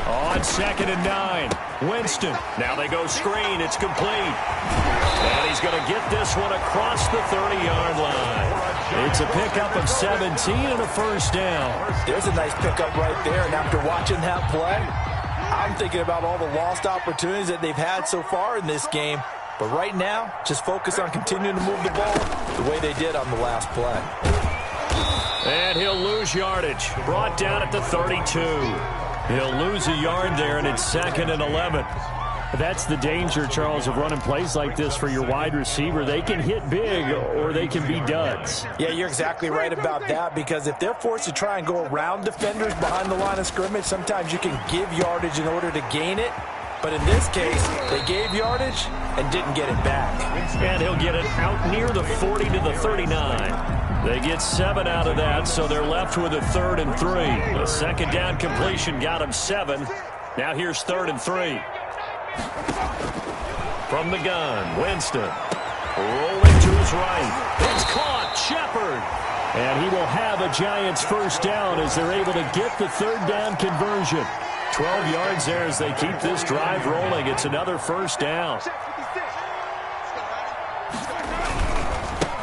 On 2nd and 9, Winston. Now they go screen. It's complete. And he's going to get this one across the 30-yard line. It's a pickup of 17 and a 1st down. There's a nice pickup right there. And after watching that play, I'm thinking about all the lost opportunities that they've had so far in this game. But right now, just focus on continuing to move the ball the way they did on the last play. And he'll lose yardage. Brought down at the 32. He'll lose a yard there, and it's 2nd and 11. That's the danger, Charles, of running plays like this for your wide receiver. They can hit big or they can be duds. Yeah, you're exactly right about that, because if they're forced to try and go around defenders behind the line of scrimmage, sometimes you can give yardage in order to gain it. But in this case, they gave yardage and didn't get it back. And he'll get it out near the 40 to the 39. They get 7 out of that, so they're left with a 3rd and 3. The 2nd down completion got him 7. Now here's 3rd and 3. From the gun, Winston. Rolling to his right. It's caught. Shepard. And he will have a Giants 1st down as they're able to get the 3rd down conversion. 12 yards there as they keep this drive rolling. It's another 1st down.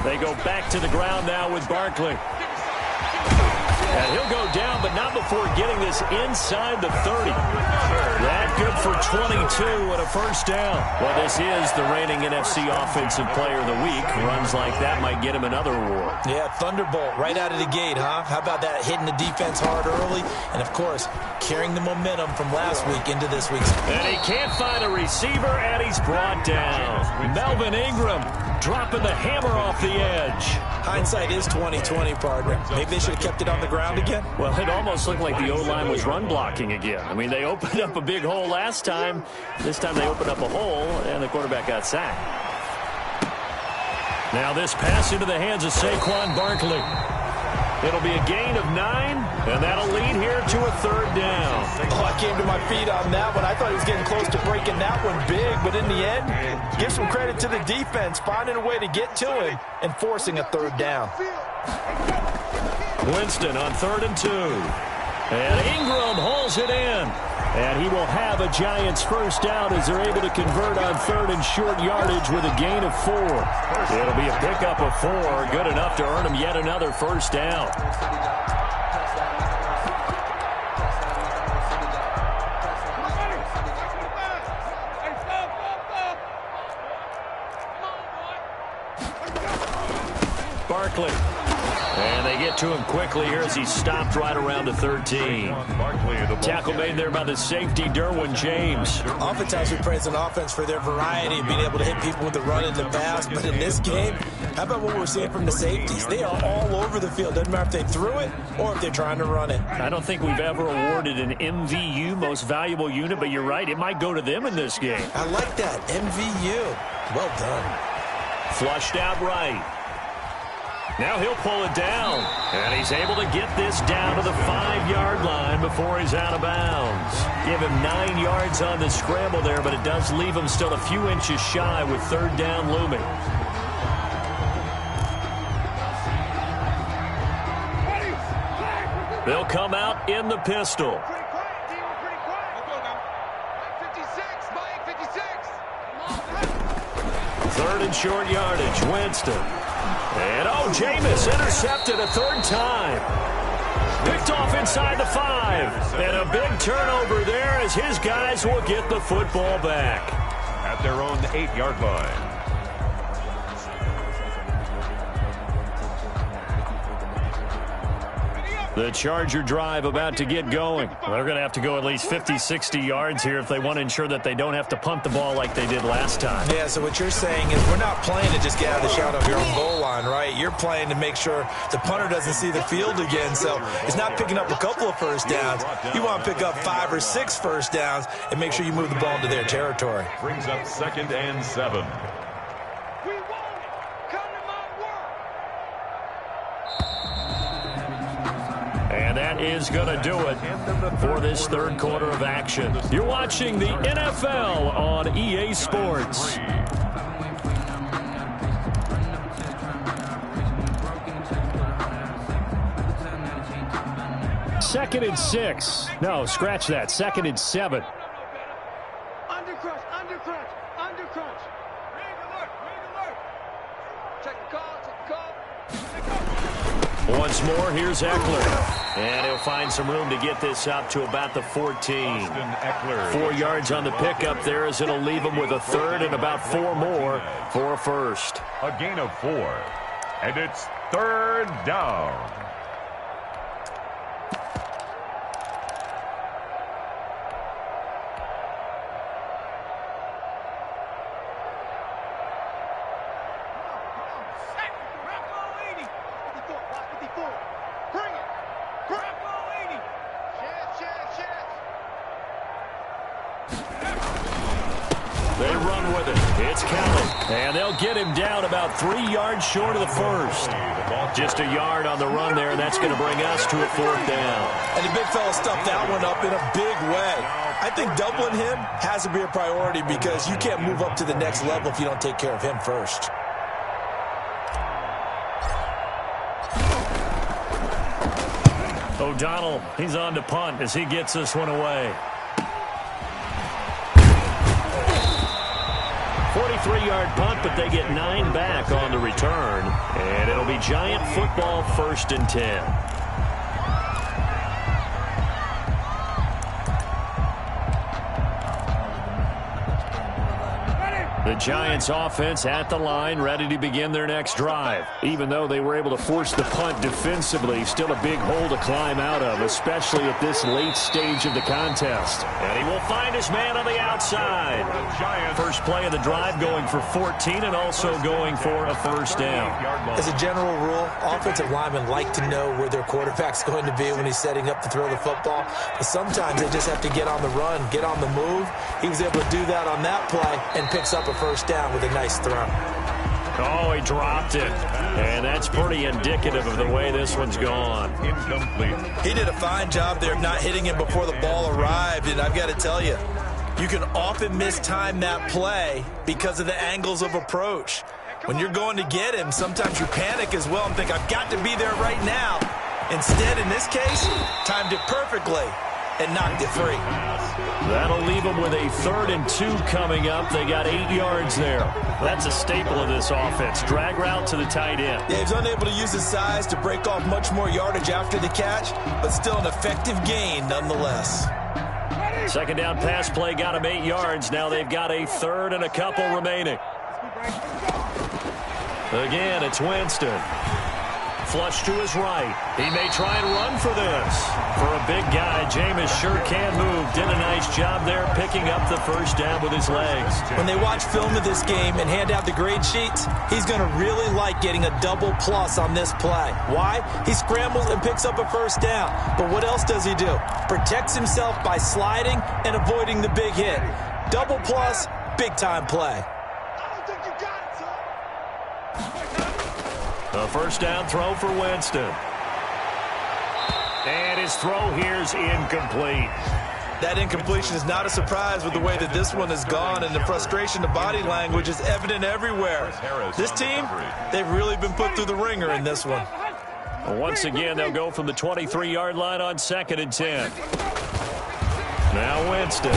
They go back to the ground now with Barkley. And he'll go down, but not before getting this inside the 30. That good for 22 and a 1st down. Well, this is the reigning NFC Offensive Player of the Week. Runs like that might get him another award. Yeah, Thunderbolt right out of the gate, huh? How about that, hitting the defense hard early? And, of course, carrying the momentum from last week into this week's. And he can't find a receiver, and he's brought down. Melvin Ingram dropping the hammer off the edge. Hindsight is 20/20, partner. Maybe they should have kept it on the ground again. Well, it almost looked like the O-line was run blocking again. I mean, they opened up a big hole last time. This time they opened up a hole, and the quarterback got sacked. Now this pass into the hands of Saquon Barkley. It'll be a gain of 9, and that'll lead here to a 3rd down. Oh, I came to my feet on that one. I thought he was getting close to breaking that one big, but in the end, give some credit to the defense, finding a way to get to him and forcing a 3rd down. Winston on 3rd and 2. And Ingram hauls it in. And he will have a Giants 1st down as they're able to convert on 3rd and short yardage with a gain of 4. It'll be a pickup of 4, good enough to earn him yet another 1st down. Barkley. And they get to him quickly here as he's stopped right around the 13. Tackle made there by the safety, Derwin James. Oftentimes we praise an offense for their variety of being able to hit people with the run and the pass. But in this game, how about what we're seeing from the safeties? They are all over the field. Doesn't matter if they threw it or if they're trying to run it. I don't think we've ever awarded an MVU, most valuable unit, but you're right. It might go to them in this game. I like that. MVU. Well done. Flushed out right. Now he'll pull it down, and he's able to get this down to the 5-yard line before he's out of bounds. Give him 9 yards on the scramble there, but it does leave him still a few inches shy with 3rd down looming. They'll come out in the pistol. Pretty quiet, team. We're pretty quiet. Let's go now. 56, Mike, 56. 3rd and short yardage, Winston. And, Jameis intercepted a 3rd time. Picked off inside the 5. And a big turnover there as his guys will get the football back. At their own 8-yard line. The Charger drive about to get going. They're going to have to go at least 50, 60 yards here if they want to ensure that they don't have to punt the ball like they did last time. Yeah, so what you're saying is we're not playing to just get out of the shot of your own goal line, right? You're playing to make sure the punter doesn't see the field again. So it's not picking up a couple of first downs. You want to pick up 5 or 6 first downs and make sure you move the ball into their territory. Brings up 2nd and 7. We want it. Come to my work. And that is going to do it for this 3rd quarter of action. You're watching the NFL on EA Sports. Second and 6. No, scratch that. 2nd and 7. Under crunch, under crunch, under crunch. Ring alert, ring alert. Check the call, check the call. Once more, here's Eckler. And he'll find some room to get this up to about the 14. 4 yards on the pickup there as it'll leave him with a 3rd and about 4 more for a 1st. A gain of 4. And it's 3rd down. They run with it. It's Kelly. And they'll get him down about 3 yards short of the 1st. Just a yard on the run there, and that's going to bring us to a 4th down. And the big fella stuffed that one up in a big way. I think doubling him has to be a priority because you can't move up to the next level if you don't take care of him first. O'Donnell, he's on to punt as he gets this one away. 43-yard punt, but they get 9 back on the return. And it'll be Giant football, 1st and 10. The Giants offense at the line, ready to begin their next drive. Even though they were able to force the punt defensively, still a big hole to climb out of, especially at this late stage of the contest. And he will find his man on the outside. First play of the drive going for 14 and also going for a 1st down. As a general rule, offensive linemen like to know where their quarterback's going to be when he's setting up to throw the football. But sometimes they just have to get on the run, get on the move. He was able to do that on that play and picks up a 1st down with a nice throw. Oh, he dropped it. And that's pretty indicative of the way this one's gone. Incomplete. He did a fine job there of not hitting him before the ball arrived. And I've got to tell you, you can often mistime that play because of the angles of approach. When you're going to get him, sometimes you panic as well and think, I've got to be there right now. Instead, in this case, timed it perfectly and knocked it free. That'll leave them with a 3rd and 2 coming up. They got 8 yards there. That's a staple of this offense. Drag route to the tight end. Yeah, he's unable to use his size to break off much more yardage after the catch, but still an effective gain nonetheless. 2nd down pass play got him 8 yards. Now they've got a 3rd and a couple remaining. Again, it's Winston. Flush to his right. He may try and run for this. For a big guy, Jameis sure can move. Did a nice job there picking up the first down with his legs. When they watch film of this game and hand out the grade sheets, he's going to really like getting a double plus on this play. Why? He scrambles and picks up a first down. But what else does he do? Protects himself by sliding and avoiding the big hit. Double plus, big-time play. A first down throw for Winston. And his throw here's incomplete. That incompletion is not a surprise with the way that this one has gone, and the frustration of body language is evident everywhere. This team, they've really been put through the ringer in this one. Well, once again, they'll go from the 23-yard line on 2nd and 10. Now Winston.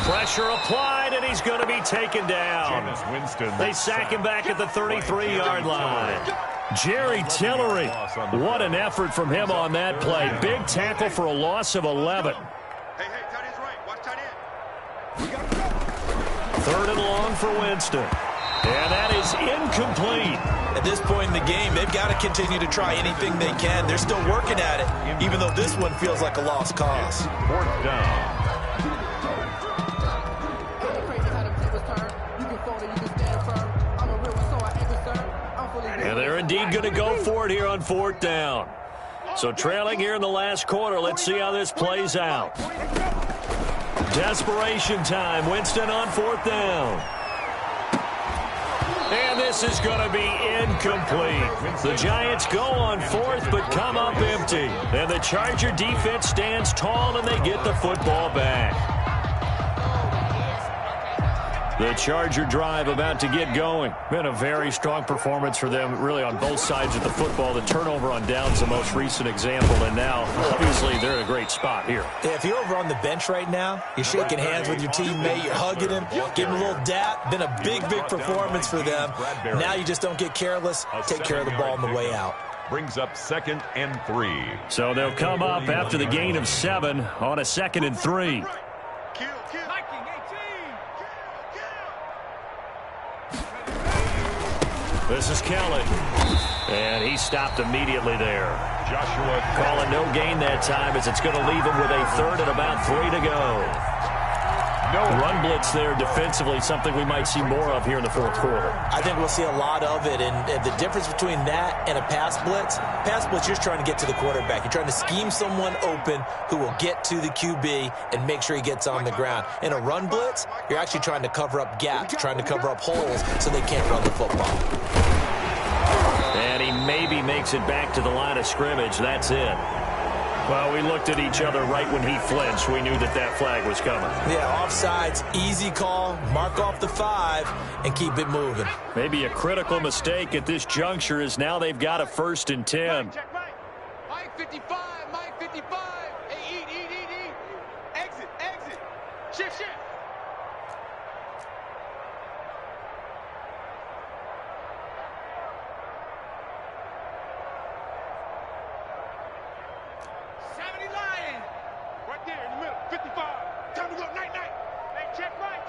Pressure applied, and he's going to be taken down. They sack him back at the 33-yard line. Jerry Tillery, what an effort from him on that play. Big tackle for a loss of 11. Third and long for Winston. And that is incomplete. At this point in the game, they've got to continue to try anything they can. They're still working at it, even though this one feels like a lost cause. 4th down. And they're indeed going to go for it here on 4th down. So trailing here in the last quarter, let's see how this plays out. Desperation time. Winston on 4th down. And this is going to be incomplete. The Giants go on 4th, but come up empty. And the Charger defense stands tall, and they get the football back. The Charger drive about to get going. Been a very strong performance for them, really, on both sides of the football. The turnover on downs, the most recent example, and now, obviously, they're in a great spot here. Yeah, if you're over on the bench right now, you're shaking hands with your teammate, you're hugging him, giving him a little dap. Been a big, big performance for them. Now you just don't get careless. Take care of the ball on the way out. Brings up 2nd and 3. So they'll come up after the gain of 7 on a 2nd and 3. This is Kelly. And he stopped immediately there. Joshua calling no gain that time as it's going to leave him with a 3rd and about 3 to go. No run blitz there defensively, something we might see more of here in the 4th quarter. I think we'll see a lot of it, and the difference between that and a pass blitz, you're just trying to get to the quarterback. You're trying to scheme someone open who will get to the QB and make sure he gets on the ground. In a run blitz, you're actually trying to cover up gaps, trying to cover up holes so they can't run the football. And he maybe makes it back to the line of scrimmage. That's it. Well, we looked at each other right when he flinched. We knew that that flag was coming. Yeah, offsides, easy call, mark off the 5, and keep it moving. Maybe a critical mistake at this juncture is now they've got a 1st and 10. Mike 55, Mike 55. Hey, eat. Exit. Shift. Right there in the middle, 55. Time to go, night. Hey, check right.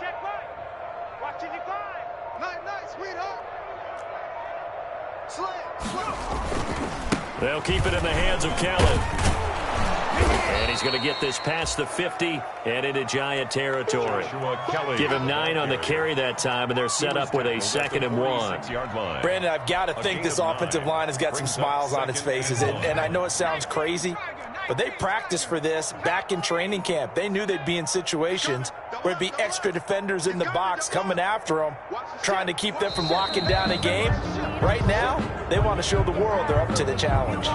Watch it, 5. Night, sweetheart. Slam. They'll keep it in the hands of Kelly. And he's going to get this past the 50 and into Giant territory. Give him 9 on the carry that time, and they're set up with a 2nd and 1. Brandon, I've got to think this offensive line has got some smiles on its faces. And I know it sounds crazy, but they practiced for this back in training camp. They knew they'd be in situations where it'd be extra defenders in the box coming after them, trying to keep them from locking down a game. Right now, they want to show the world they're up to the challenge.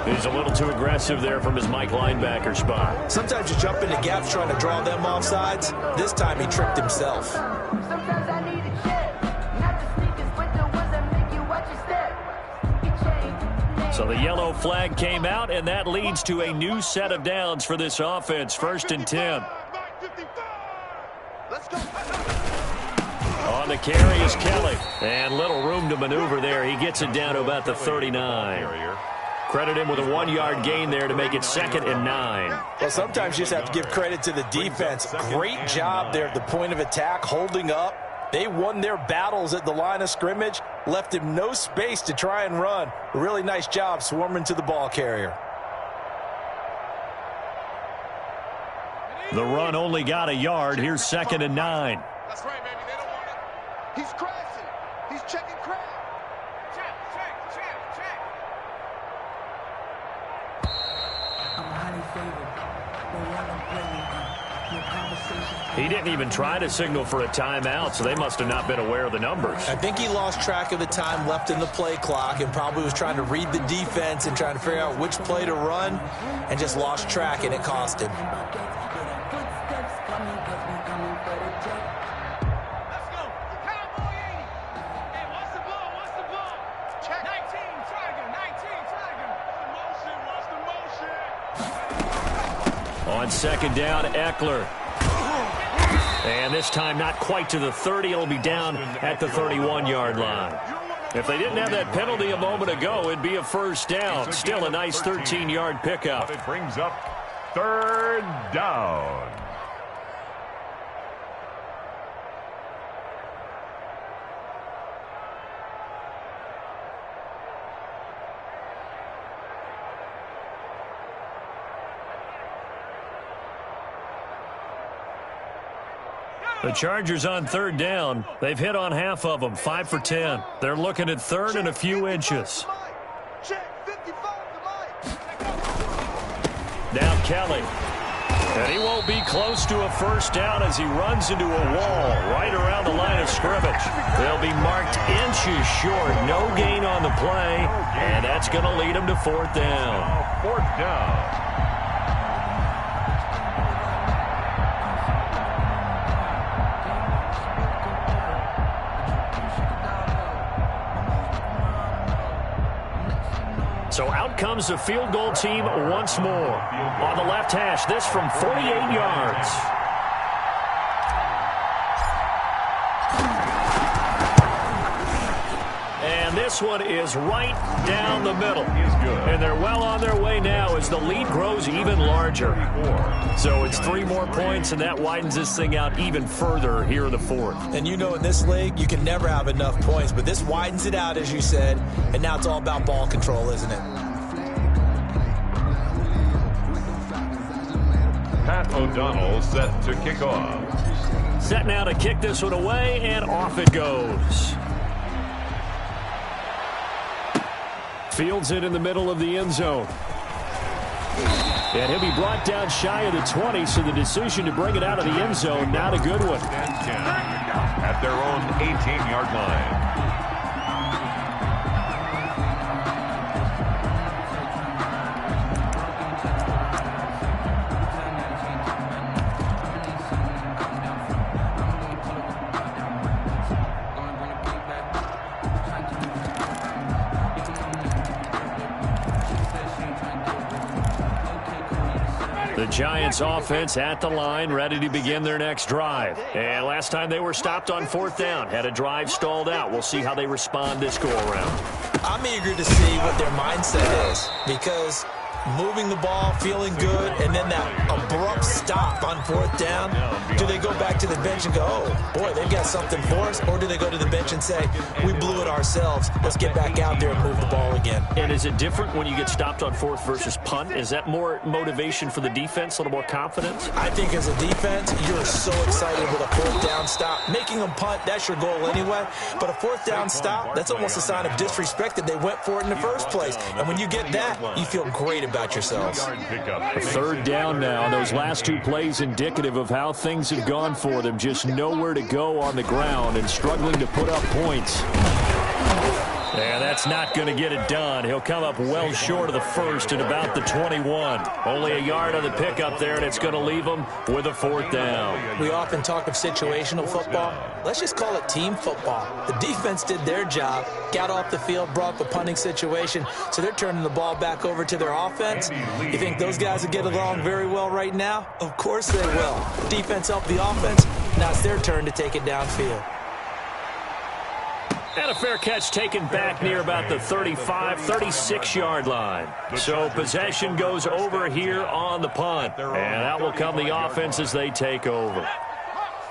He's a little too aggressive there from his Mike linebacker spot. Sometimes you jump into gaps trying to draw them off sides. This time he tricked himself. So the yellow flag came out, and that leads to a new set of downs for this offense. 1st and 10. On the carry is Kelly. And little room to maneuver there. He gets it down to about the 39. Credit him with a 1-yard gain there to make it 2nd and 9. Well, sometimes you just have to give credit to the defense. Great job there at the point of attack, holding up, They won their battles at the line of scrimmage, left him no space to try and run. A really nice job swarming to the ball carrier. The run only got a yard. Here's 2nd and 9. That's right, baby. They don't want it. He's crashing. He's checking crash. Check. I'm highly favored. They want to play me. Your conversation. He didn't even try to signal for a timeout, so they must have not been aware of the numbers. I think he lost track of the time left in the play clock and probably was trying to read the defense and trying to figure out which play to run and just lost track, and it cost him. On 2nd down, Eckler. And this time not quite to the 30. It'll be down at the 31-yard line. If they didn't have that penalty a moment ago, it'd be a first down. Still a nice 13-yard pickup. It brings up 3rd down. The Chargers on 3rd down. They've hit on half of them, 5 for 10. They're looking at 3rd and a few inches. Now Kelly. And he won't be close to a first down as he runs into a wall right around the line of scrimmage. They'll be marked inches short. No gain on the play, and that's going to lead them to 4th down. 4th down. So out comes the field goal team once more. On the left hash, this from 48 yards. And this one is right down the middle. And they're well on their way now as the lead grows even larger. So it's 3 more points, and that widens this thing out even further here in the 4th. And you know in this league, you can never have enough points, but this widens it out, as you said, and now it's all about ball control, isn't it? Pat O'Donnell set to kick off. Set now to kick this one away, and off it goes. Fields it in the middle of the end zone. And he'll be brought down shy of the 20, so the decision to bring it out of the end zone, not a good one. At their own 18-yard line. The Giants offense at the line, ready to begin their next drive. And last time they were stopped on 4th down, had a drive stalled out. We'll see how they respond this go-around. I'm eager to see what their mindset is, because moving the ball, feeling good, and then that abrupt stop on 4th down, do they go back to the bench and go, oh, boy, they've got something for us, or do they go to the bench and say, we blew it ourselves, let's get back out there and move the ball again? And is it different when you get stopped on 4th versus punt? Is that more motivation for the defense, a little more confidence? I think as a defense, you're so excited with a 4th down stop. Making them punt, that's your goal anyway, but a 4th down stop, that's almost a sign of disrespect that they went for it in the first place. And when you get that, you feel great about yourselves. 3rd down now. Those last 2 plays indicative of how things have gone for them. Just nowhere to go on the ground and struggling to put up points. And that's not going to get it done. He'll come up well short of the first at about the 21. Only a yard on the pickup there, and it's going to leave him with a 4th down. We often talk of situational football. Let's just call it team football. The defense did their job, got off the field, brought up a punting situation, so they're turning the ball back over to their offense. You think those guys will get along very well right now? Of course they will. Defense helped the offense. Now it's their turn to take it downfield. And a fair catch taken back near about the 35, 36-yard line. So possession goes over here on the punt. And out will come the offense as they take over.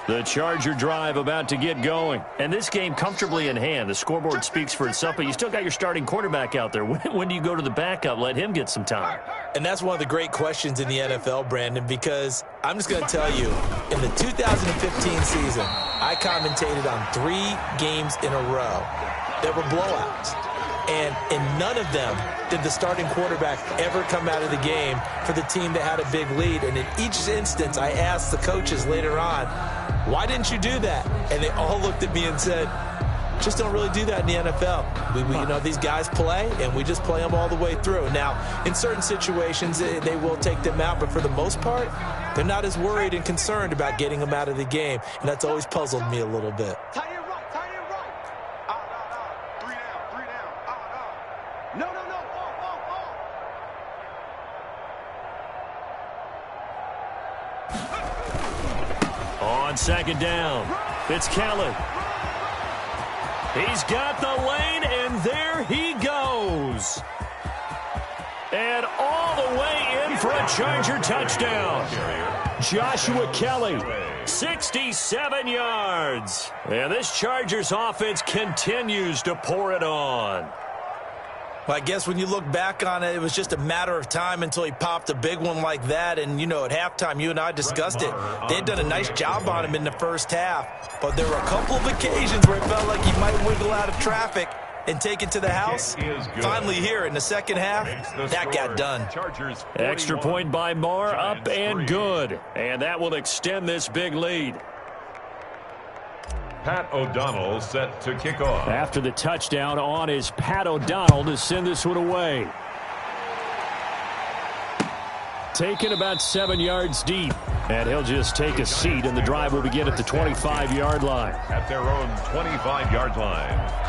The Charger drive about to get going. And this game comfortably in hand. The scoreboard speaks for itself, but you still got your starting quarterback out there. When do you go to the backup? Let him get some time. And that's one of the great questions in the NFL, Brandon, because I'm just going to tell you, in the 2015 season, I commentated on 3 games in a row that were blowouts. And in none of them did the starting quarterback ever come out of the game for the team that had a big lead. And in each instance, I asked the coaches later on, why didn't you do that? And they all looked at me and said, just don't really do that in the NFL. You know, these guys play, and we just play them all the way through. Now, in certain situations, they will take them out, but for the most part, they're not as worried and concerned about getting them out of the game. And that's always puzzled me a little bit. On second down, it's Kelly. He's got the lane, and there he goes. And all the way in for a Charger touchdown. Joshua Kelly, 67 yards. And this Chargers offense continues to pour it on. Well, I guess when you look back on it, it was just a matter of time until he popped a big one like that. And, you know, at halftime, you and I discussed it. They had done a nice job on him in the first half. But there were a couple of occasions where it felt like he might wiggle out of traffic and take it to the house. Finally here in the second half, that got done. Extra point by Marr, up and good. And that will extend this big lead. Pat O'Donnell set to kick off. After the touchdown on is Pat O'Donnell to send this one away. Taken about 7 yards deep. And he'll just take a seat, and the drive will begin at the 25-yard line. At their own 25-yard line.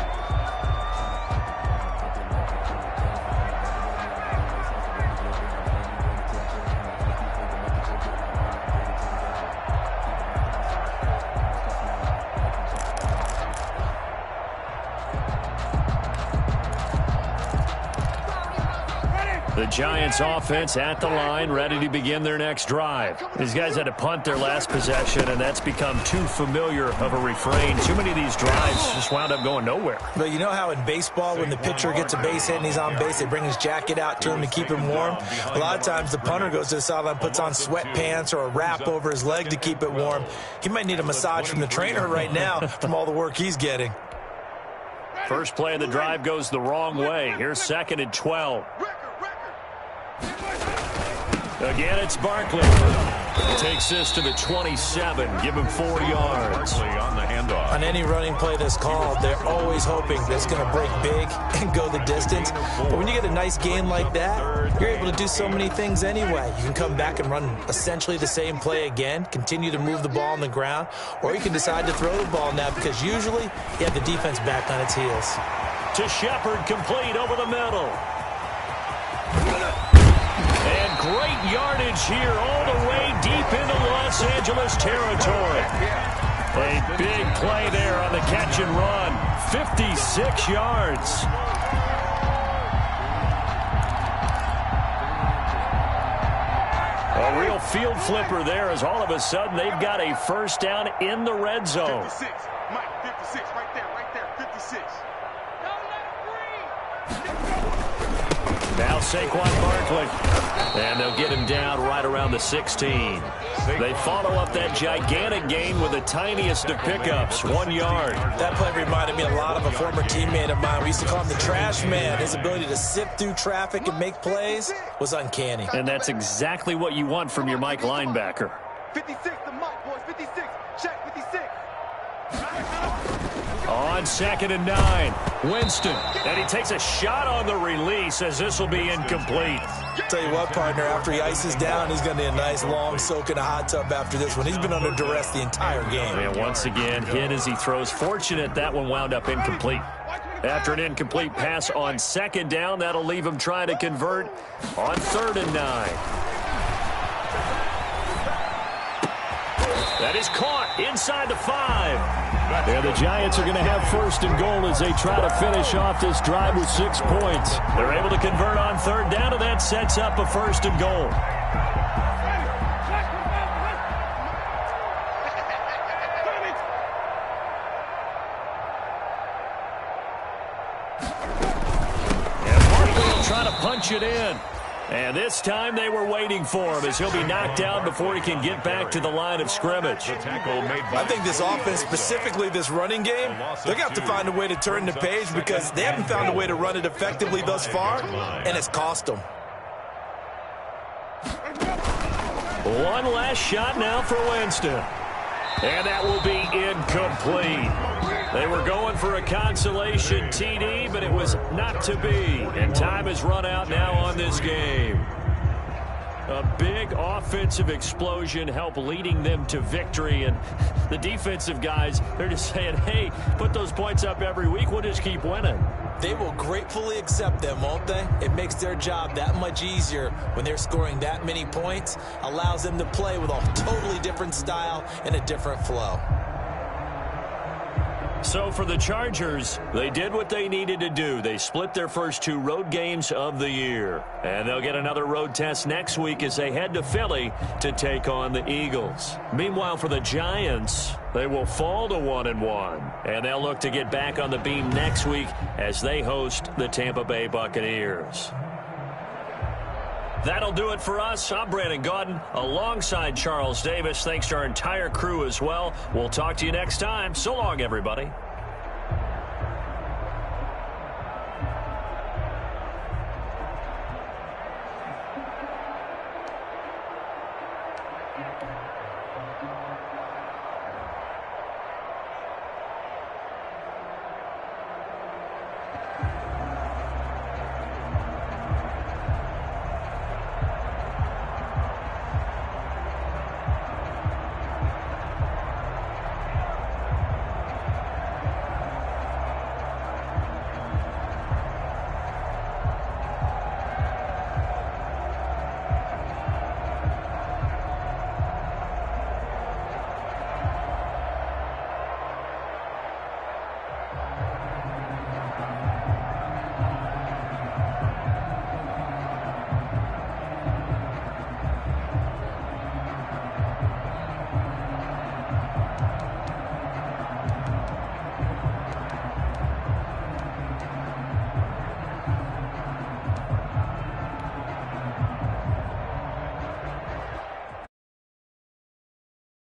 The Giants offense at the line, ready to begin their next drive. These guys had to punt their last possession, and that's become too familiar of a refrain. Too many of these drives just wound up going nowhere. But you know how in baseball, when the pitcher gets a base hit and he's on base, they bring his jacket out to him to keep him warm? A lot of times the punter goes to the sideline, puts on sweatpants or a wrap over his leg to keep it warm. He might need a massage from the trainer right now from all the work he's getting. First play of the drive goes the wrong way. Here's 2nd and 12. Again, it's Barkley. Takes this to the 27. Give him 4 yards. On the handoff. On any running play that's called, they're always hoping that it's going to break big and go the distance. But when you get a nice game like that, you're able to do so many things anyway. You can come back and run essentially the same play again, continue to move the ball on the ground, or you can decide to throw the ball now because usually you have the defense back on its heels. To Shepard, complete over the middle. And great yardage here all the way deep into Los Angeles territory. A big play there on the catch and run. 56 yards. A real field flipper there as all of a sudden they've got a first down in the red zone. 56. Mike, 56. Right there. 56. Now Saquon Barkley. And they'll get him down right around the 16. They follow up that gigantic gain with the tiniest of pickups, 1 yard. That play reminded me a lot of a former teammate of mine. We used to call him the trash man. His ability to sift through traffic and make plays was uncanny. And that's exactly what you want from your Mike linebacker. 56 to Mike, boys. 56. Check 56. On 2nd and 9, Winston. And he takes a shot on the release as this will be incomplete. Tell you what, partner, after he ices down, he's going to need a nice long soak in a hot tub after this one. He's been under duress the entire game. And once again, hit as he throws. Fortunate that one wound up incomplete. After an incomplete pass on 2nd down, that'll leave him trying to convert on 3rd and 9. That is caught inside the 5. And the Giants are going to have 1st and goal as they try to finish off this drive with 6 points. They're able to convert on 3rd down, and that sets up a 1st and goal. try to punch it in. And this time they were waiting for him as he'll be knocked down before he can get back to the line of scrimmage. I think this offense, specifically this running game, they're going to have to find a way to turn the page because they haven't found a way to run it effectively thus far, and it's cost them. One last shot now for Winston. And that will be incomplete. They were going for a consolation TD, but it was not to be. And time has run out now on this game. A big offensive explosion helped leading them to victory. And the defensive guys, they're just saying, hey, put those points up every week. We'll just keep winning. They will gratefully accept them, won't they? It makes their job that much easier when they're scoring that many points. Allows them to play with a totally different style and a different flow. So for the Chargers, they did what they needed to do. They split their first 2 road games of the year. And they'll get another road test next week as they head to Philly to take on the Eagles. Meanwhile, for the Giants, they will fall to 1-1. And they'll look to get back on the beam next week as they host the Tampa Bay Buccaneers. That'll do it for us. I'm Brandon Gaudin alongside Charles Davis. Thanks to our entire crew as well. We'll talk to you next time. So long, everybody.